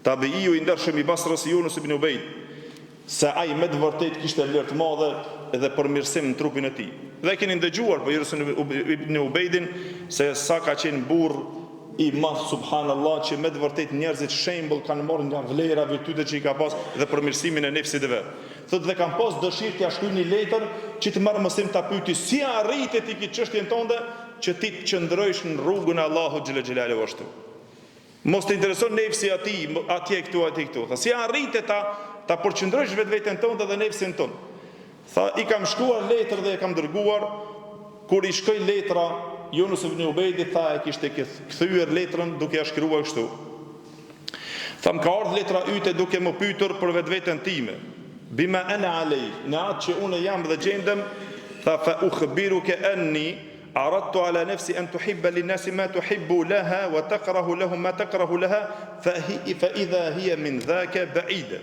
B: tabiiu i ndershëm i Basrës Yunus ibn Ubayd, se ai me të vërtetë kishte vlerë të madhe edhe përmirësim në trupin e tij. Dhe keni ndëgjuar për Yunus ibn Ubaydin se sa ka qenë burr i madh subhanallahu, që me të vërtetë njerëzit shembull kanë marrë nga vlera virtytet që i ka pas dhe përmirësimin e nefsit të vet. Thotë dhe kam pas dëshirë t'ia shkruaj një letër që të marr mësim ta pyeti si arritet ti këtë çështjen tënde që ti të qëndrosh në rrugën e Allahut xhela xhelalu ashtu. Mos të intereson nefsi atje këtu. Tha si arritet ta përqendrosh vetveten tënde dhe nefsin tënd. Tha i kam shkruar letër dhe e kam dërguar. Kur i shkoi letra Yunus ibn Ubayd tha e kishte kthyer letrën duke ia shkruar kështu. Tha më ka ardhur letra yte duke më pyetur për vetveten time. Bima ana alej, në atë që unë jam dhe gjendem, tha fa ukhbiruka anni aradtu ala nafsi an tuhibba lin-nasi ma tuhibbu laha wa takrahu lahum ma takrahu laha fa idha hiya min dhaka ba'ida.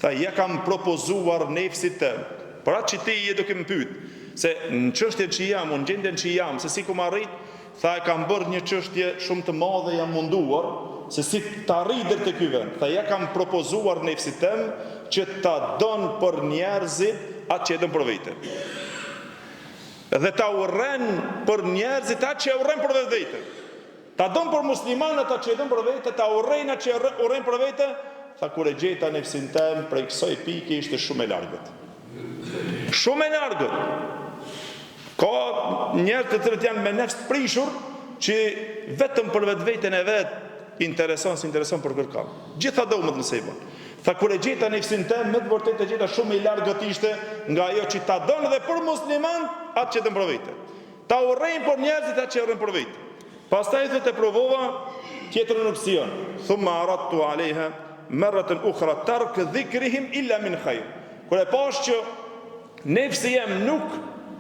B: Tha ja kam propozuar nefsit të. Por atë që ti je duke më pyet, se në çështjen që jam, në gjendjen që jam, se si ku më arrit, tha e kam bërë një çështje shumë të madhe, jam munduar se si të arrit deri te ky vend. Tha ja kam propozuar nefsit tëm që ta don për njerëzit atë që e don për vete. Dhe ta urren për njerëzit atë që e urren për vete. Ta don për muslimanët atë që e don për vete, ta urren atë që e urren për vete. Tha kur e gjeta nefsin tëm prej kësaj pike ishte shumë e largët. Shumë e largët. Ka njerëz të cilët janë me nefs të prishur që vetëm për vetveten e vet intereson për kërkam. Gjitha domet nëse i bën. Tha kur e gjeta nefsin tëm, me të vërtetë e gjeta shumë i largët ishte nga ajo që ta don dhe për musliman atë që don për vete. Ta urrejnë për njerëzit atë që urrejnë për vete. Pastaj thotë provova tjetrën opsion. Thumma aradtu alaiha marratan ukhra tark dhikrihim illa min khair. Kur e pash që nefsi jem nuk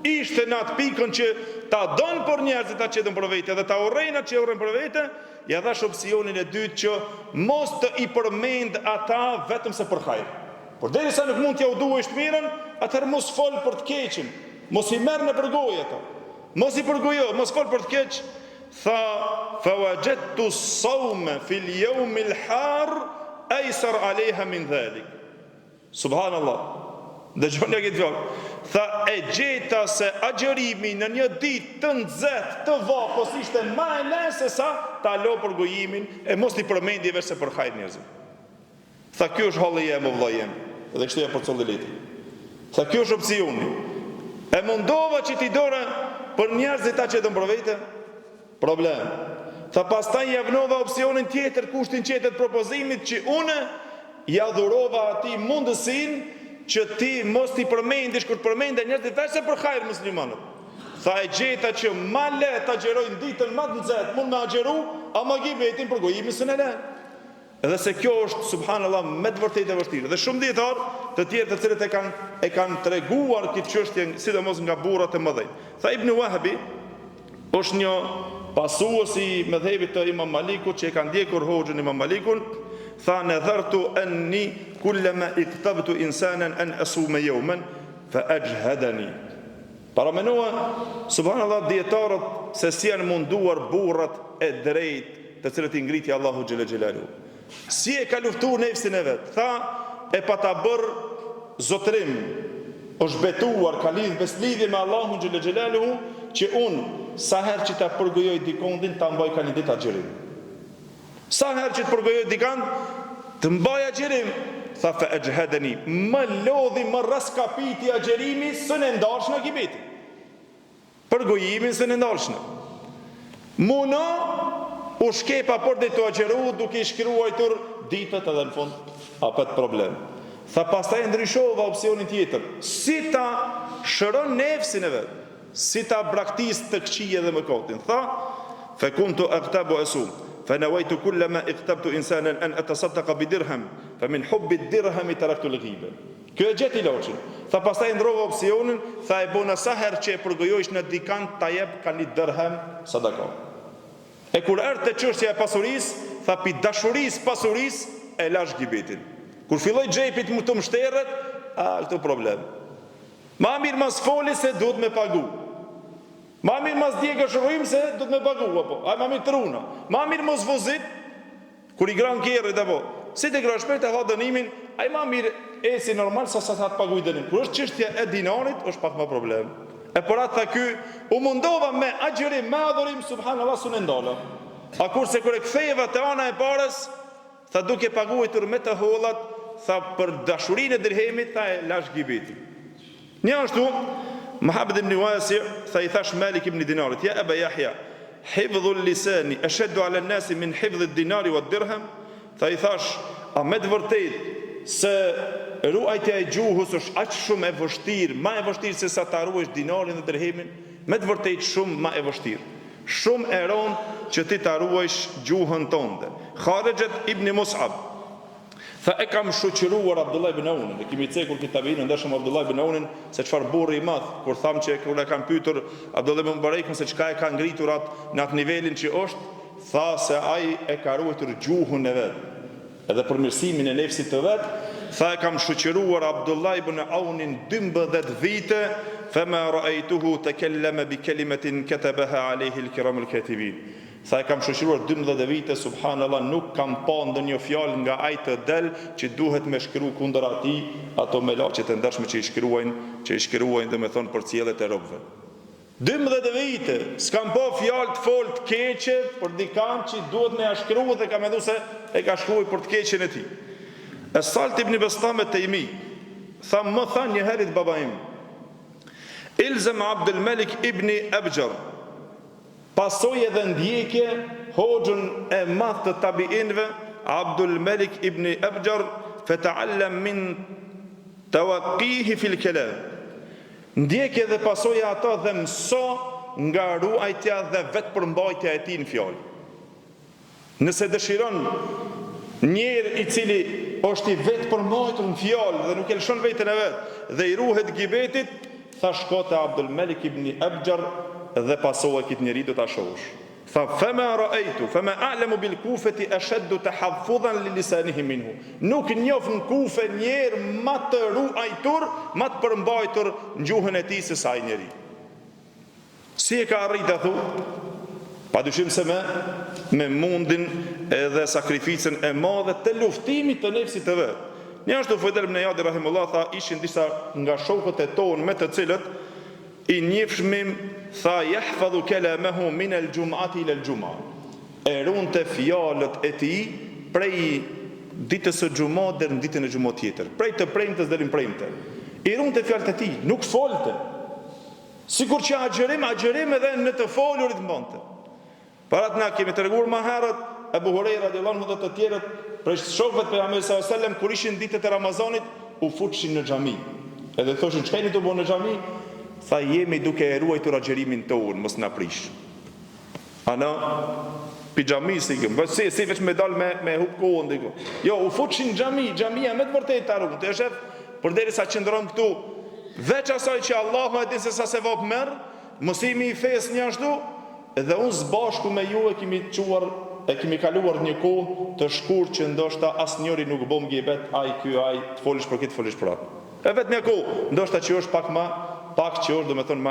B: ishte në atë pikën që ta don për njerëzit atë që don për vete dhe ta urrejnë atë që urrejnë për vete, ja dhash opsionin e dytë që mos të i përmend ata vetëm se për hajër. Por derisa nuk mund t'ja u duhesh të mirën, atëherë mos fol për të keqin, mos i merr në përgojë ata. Mos i përgojo, mos fol për të keq. Tha fa wajadtu as-sawma fil yawm al-har aysar alayha min dhalik. Subhanallah. Dëgjoni këtë fjalë. Tha e gjeta se agjërimi në një ditë të nxehtë të vapos ishte më e lehtë se sa ta lo për gojimin e mos i përmendi vetë për hajër njerëzve. Tha kjo është halli jem o vllai jem, dhe kështu ja për çollëleti. Tha kjo është opsioni. E mundova që ti dora për njerëzit ta që të mbrovete problem. Tha pastaj javnova opsionin tjetër, kushtin tjetër të propozimit që unë ja dhurova atij mundësinë që ti mos t'i përmendish kur përmende njerëzit vetë për hajër muslimanët. Tha e gjeta që ma le ta agjerojnë ditën ma të nxehtë, mund me agjeru, ama gibetin për gojimin së në le. Edhe se kjo është, subhanallah, me të vërtetë e vështirë. Dhe shumë dietar të tjerë të cilët e kanë treguar këtë çështje, sidomos nga burrat e mëdhenj. Tha Ibn Wahbi është një pasues i mëdhëvit të Imam Malikut që e ka ndjekur hoxhën Imam Malikun. Tha nadhartu anni kullama iktabtu insanan an asuma yawman fa ajhadani. Para menua, subhanallah, dietarët se si janë munduar burrat e drejt të cilët i ngriti Allahu xhela xhelalu. Si e ka luftuar nefsin e vet. Tha e pa ta bër zotrim, është betuar, ka lidh beslidhje me Allahun xhela xhelalu që unë sa herë që ta përgojoj dikondin ta mbaj ka një ditë agjerim. Sa herë që të përgojoj dikand të mbaj agjerim. Tha fa ajhadani, më lodhi më raskapiti agjerimi së në ndarshna gibeti. Përgojimin së në ndarshna. Muno u shkepa për dhe të agjeru duke i shkruajtur ditët edhe në fund apet problem. Tha pastaj ndryshova opsionin tjetër. Si ta shëron nefsin e vetë, si ta braktis të këqije dhe mëkatin. Tha fe kuntu aktabu asum. فنويت كلما اغتبت انسانا ان اتصدق بدرهم فمن حب الدرهم تركت الغيبه. Kjo e gjeti loçin. Tha pastaj ndrova opsionin, tha e bona sa herë që e përgojojsh në dikant ta jep ka një dirhem sadaka. E kur erdhi çështja e pasurisë, tha pi dashurisë pasurisë e lash gibetin. Kur filloi xhepit më të mshterret, këto problem. Ma mirë mas foli se duhet me pagu. Ma mirë mas djega shërujmë se do të me pagu, apo. Ma mirë të runa. Ma mirë mos vozit, kur i gran kjerët, apo. Si të gra shpejt e ha dënimin, a i ma mirë e si normal sa ta të pagu i dënim. Kur është çështja e dinarit, është pak më problem. E për atë tha ky, u mundova me agjerim, me adhurim, subhanallah, su në ndala. A kurse kër e kthejeva të ana e parës, tha duke paguitur me të hollat, tha për dashurin e dirhemit, tha e lash gibeti. Një ashtu, Muhammad ibn Wasi tha i thash Malik ibn Dinarit, ja Aba Yahya, hifdhu l-lisani ashaddu ala an-nasi min hifdhi ad-dinari wad-dirham. Tha i thash, a me të vërtet se ruajtja e gjuhës është aq shumë e vështirë, ma e vështirë se sa ta ruajsh dinarin dhe dirhemin, me të vërtet shumë ma e vështirë. Shumë e rëndë që ti ta ruajsh gjuhën tënde. Kharejet ibn Mus'ab tha e kam shoqëruar Abdullah ibn Aunin, dhe kemi cekur kitabin ndeshëm Abdullah ibn Aunin se çfarë burri i madh, kur tham që kur e kanë pyetur Abdullah ibn Mubarakun se çka e ka ngritur atë në atë nivelin që është, tha se ai e ka ruajtur gjuhën e vet, edhe për mirësimin e nefsit të vet. Tha e kam shoqëruar Abdullah ibn Aunin 12 vite, fama ra'aytuhu takallama bi kalimatin katabaha alayhi al-kiram al-katibin. Tha e kam shoqëruar 12 vite, subhanallah, nuk kam pa ndonjë fjalë nga ai të del që duhet me shkruaj kundër atij ato melaqet e ndershme që i shkruajnë domethënë për ciellet e robëve. 12 vite, s'kam pa fjalë të folë të keqe për dikant që duhet me ja shkruaj dhe ka menduar se e ka shkruaj për të keqen e tij. Salt ibn Bastame Tejmi tha më tha një herë baba im, Ilzam Abdul Malik ibn Abjar, pasoj edhe ndjekje hoxhën e madh të tabiinëve Abdul Malik ibn Abjar, fata'allam min tawaqqihi fil kalam. Ndjekje dhe pasoj ata dhe mëso nga ruajtja dhe vetë përmbajtja e tij në fjalë. Nëse dëshiron njeri i cili është i vetë përmbajtur në fjalë dhe nuk e lëshon veten e vet dhe i ruhet gibetit, tha shkote Abdul Malik ibn Abjar dhe pasova këtë njeri do ta shohësh. Tha fama ra'aytu fama a'lamu bil Kufati ashaddu tahaffuzan li lisanihi minhu. Nuk njoh në Kufe njerë më të ruajtur, më të përmbajtur në gjuhën e tij se sa ai njeri. Si e ka arrit thu? Padyshim se me mundin edhe sakrificën e madhe të luftimit të nefsit të vet. Njështu Fudel ibn Iyadi rahimullah tha, ishin disa nga shokët e tonë me të cilët i njefshmim, tha, yahfadhu kalamahu min al-jum'ati ila al-jum'a. E runte fjalët e tij prej ditës së xumës deri në ditën e xumës tjetër, prej të premtes deri në premte. I runte fjalët e tij, nuk folte. Sikur që agjerim edhe në të folurit mbante. Parat na kemi treguar më herët Abu Huraira radhiyallahu anhu dhe të tjerët prej shokëve të Pejgamberit sallallahu alajhi wasallam, kur ishin ditët e Ramazanit, u futshin në xhami. Edhe thoshin, çka jeni të bëni në xhami? Tha, jemi duke e ruajtur agjerimin tonë, mos na prish. Ana pijamis ikëm, si veç me dal me hub kohën diku. Jo, u futshin në xhamia me të vërtetë ta ruan. Të shef, përderisa qëndron këtu, veç asaj që Allahu e di se sa sevap merr, mësimi i fesë një ashtu, edhe unë zbashku me ju e kemi kaluar një kohë të shkurtë që ndoshta asnjëri nuk bëm gibet, ai të folish për këtë, folish për atë. E vetëm një kohë, ndoshta që është pak që është domethënë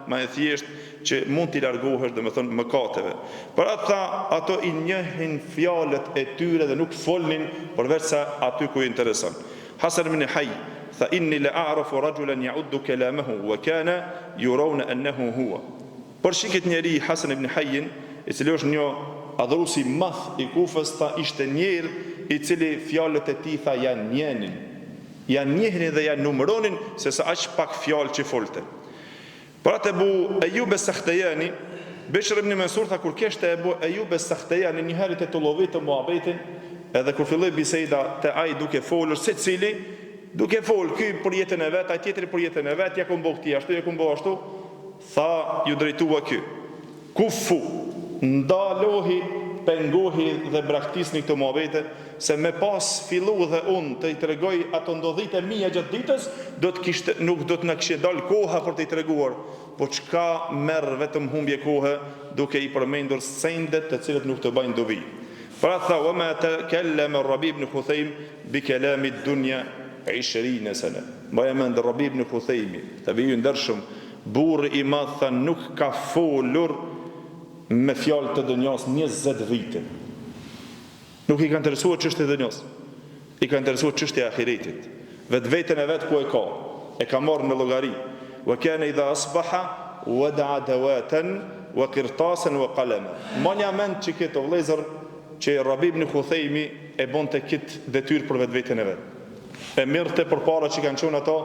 B: më e thjeshtë që mund t'i largohesh domethënë mëkateve. Por ata ato i njohin fjalët e tyre dhe nuk folnin përveç sa aty ku i intereson. Hasan ibn Hayy tha, inni la a'rafu rajulan ya'uddu kalamahu wa kana yurawna annahu huwa. Por shikit njeri Hasan ibn Hayyin, i cili është një adhurusi madh i Kufës, tha, ishte njeri i cili fjalët e tij tha janë njehnin dhe janë numëronin se sa aq pak fjalë që folte. Por atë Ebu Ejub es-Sakhtejani, Bishr ibn Mansur tha, kur kishte Ebu Ejub es-Sakhtejani një herë të tullovit të muhabetin, edhe kur filloi biseda te ai duke folur secili, duke folur ky për jetën e vet, ai tjetri për jetën e vet, ja ku mbo këtij ashtu, ja ku mbo ashtu, tha, ju drejtua ky. Kufu, ndalohi, pengohi dhe braktisni këtë muhabete, se me pas fillu dhe unë të i tregoj ato ndodhite mija gjatë ditës, nuk do të në kishte dal koha për të i treguar, po çka merr vetëm humbje kohë duke i përmendur sendet të cilët nuk të bajnë dobi. Pra tha, wa ma takallama Rabi ibn Khuthejm bi kalami dunya 20 sene. Mbaja mend Rabi ibn Khuthejmi, të viju ndershëm, burri i madh, tha, nuk ka folur me fjalë të dënjas 20 vite. Nuk i ka interesuar çështja e dënjas. I ka interesuar çështja e ahiretit. Vetveten e vet ku e ka marrë në llogari. Wa kana idha asbaha wada'a dawatan wa qirtasan wa qalama. Manja mend që këtë vëllezër që Rabi ibn Khuthejmi e bonte këtë detyrë për vetveten e vet. E mirëte përpara që kanë qenë ato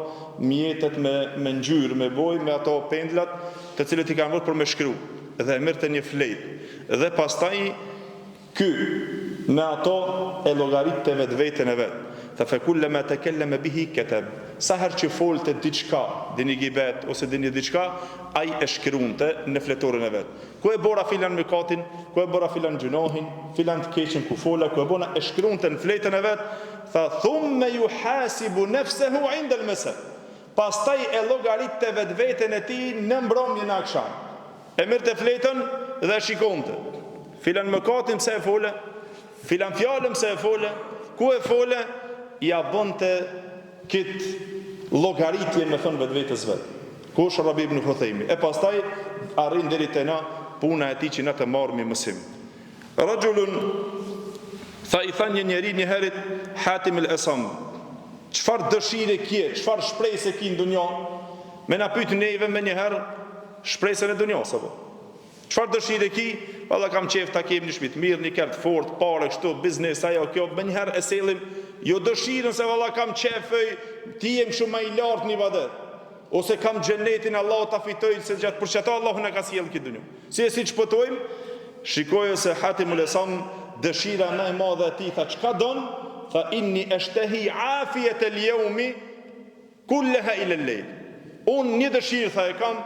B: mjetet me ngjyrë, me bojë, me ato pendlat, të cilët i kanë vënë për me shkru, dhe e mirëte një fletë. Dhe pastaj ky me ato e llogaritë vetveten e vet. Tha, fa kullama takallama bihi katab. Sa herë që folte diçka, dini gibet ose dini diçka, ai e shkruante në fletorin e vet. Ku e bora filan mëkatin, ku e bora filan gjunohin, filan të keqen ku fola, ku e bona e shkruante në fletën e vet. Tha, thumme yuhasibu nafsahu 'inda al-masa. Pastaj e llogaritte vetveten e tij në mbrëmjen e akşam. E merrte fletën dhe shikonte. Filan mëkatin pse e fole, filan fjalën pse e fole, ku e fole, ja bonte kët llogaritje me thon vetvetes vet. Kush Rabi ibn Khuthejmi. E pastaj arrin deri te na puna e tij që na të marrmi mësim. Rajulun tha, i tha një njeri një herët Hatim el-Asam, çfarë dëshire kje, çfarë shpresë ki në dunja? Me na pyet neve me një herë shpresën e dunjas apo? Çfarë dëshire ki? Valla kam qef ta kem një shtëpi të mirë, një kert fort, parë kështu, biznes ajo kjo, me një herë e sellim, jo dëshirën se valla kam qef ti jem shumë më i lartë në ibadet. Ose kam xhenetin Allah ta fitoj se gjatë për çata Allahu na ka sjellë këtë dunjë. Si çpotojmë? Shikojë se Hatim el-Asam dëshira më e madhe e tij, tha, çka don? Tha, inni ashtahi afiyat al-yawmi kullaha ila al-layl. Unë një dëshirë, tha, e kam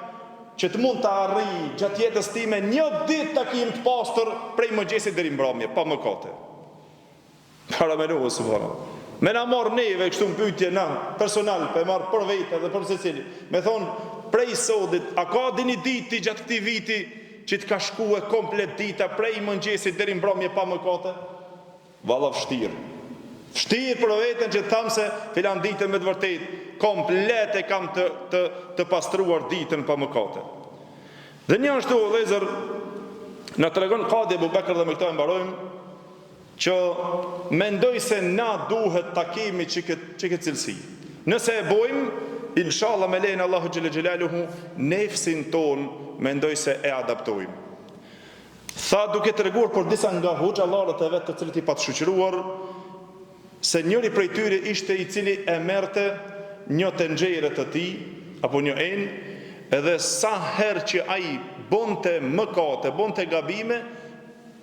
B: që të mund të arrij gjatë jetës time një ditë ta kem të pastër prej mëngjesit deri në mbrëmje, pa mëkate. Para me nuhë, subhanallah. Me na marr neve kështu në pyetje na personal, pe marr për vete dhe për secili. Me thon, prej sotit, a ka dini ditë gjatë këtij viti që të ka shkuar komplet dita prej mëngjesit deri në mbrëmje pa mëkate? Valla vështirë. Vështirë për veten që të tham se filan ditën me të vërtetë komplet e kam të pastruar ditën pa mëkate. Dhe një ashtu o vëllezër, na tregon Kadi Abu Bekr dhe me këta e mbarojmë, që mendoj se na duhet takimi që këtë cilësi. Nëse e bojmë, inshallah me lejnë Allahu xhelle xhelaluhu, nefsin ton mendoj se e adaptojmë. Tha duke treguar për disa nga hoxhallarët e vet të cilët i patë shoqëruar, se njëri prej tyre ishte i cili e merrte një tenxhere të tij apo një enë, edhe sa herë që ai bonte mëkate, bonte gabime,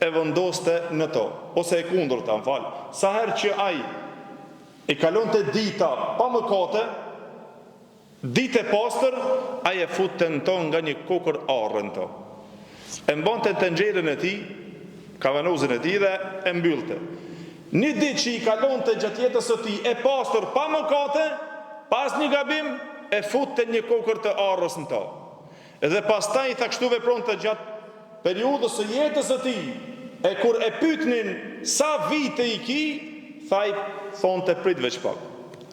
B: e vendoste në to, ose e kundërta, sa herë që ai e kalonte dita pa mëkate, ditë e pastër, ai e futte në to nga një kokër arre në to. E mbante tenxherën e tij, kavanozën e tij dhe e mbyllte. Një ditë që i kalonte gjatë jetës së tij e pastër pa mëkate, pas një gabim, e futte një kokër të arrës në to. Edhe pastaj tha kështu vepronte gjatë periudhës së jetës së tij. E kur e pyetnin sa vite i ki, thonte prit veç pak.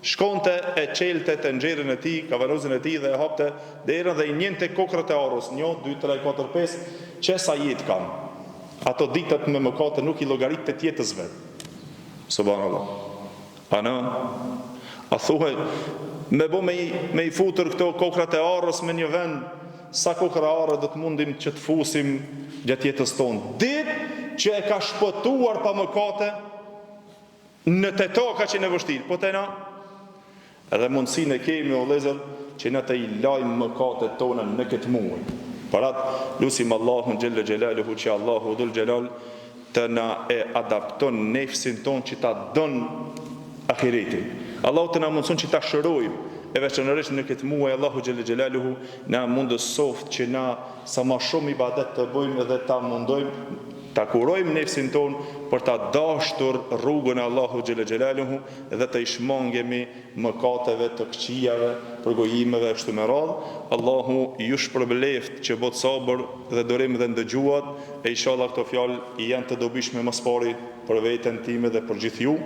B: Shkonte e çelte tenxherën e tij, kavanozën e tij dhe e hapte derën dhe i njente kokrat e arrës. 1, 2, 3, 4, 5, që sa jetë kam. Ato ditët me mëkate nuk i llogaritë të jetës vet. Subhanallah. Ana, a thuhet me bo me i futur këto kokrat e arrës me një vend, sa kokra arrë do të mundim që të fusim gjatë jetës tonë. Ditë që e ka shpëtuar pa mëkate, në të toka që në vështirë, po të na, edhe mundësinë e kemi o vëllezër që në të i lajmë mëkate tona në këtë muaj. Parat, lusim Allahun xhelle xhelaluhu që Allahu dhul xhelal të na e adapton nefsin ton që ta don ahiretin. Allahu të na mundson që ta shërojmë, e veçanërisht në këtë muaj Allahu xhelle xhelaluhu na mundës soft që na sa më shumë ibadet të bëjmë dhe ta mundojmë ta kurojmë nefsin ton për ta dashur rrugën e Allahu xhelle xhelaluhu dhe të ishmangemi mëkateve të këqijave, përgojimeve kështu me radhë. Allahu ju shpërbleft që bot sabër dhe durim dhe ndëgjuat, e inshallah këto fjalë janë të dobishme më së pari për veten time dhe për gjithë ju,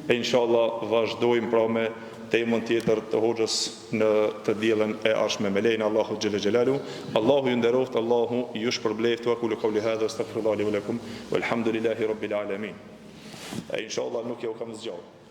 B: e inshallah vazhdojmë pra me temën tjetër të hoxhës në të diellën e ardhshme me lejen Allahu xhelle xhelalu. Allahu ju nderoft, Allahu ju shpërbleft. Wa qulu qawli hadha astaghfirullahi li wa lakum walhamdulillahi rabbil alamin. E inshallah nuk jau kam zgjat.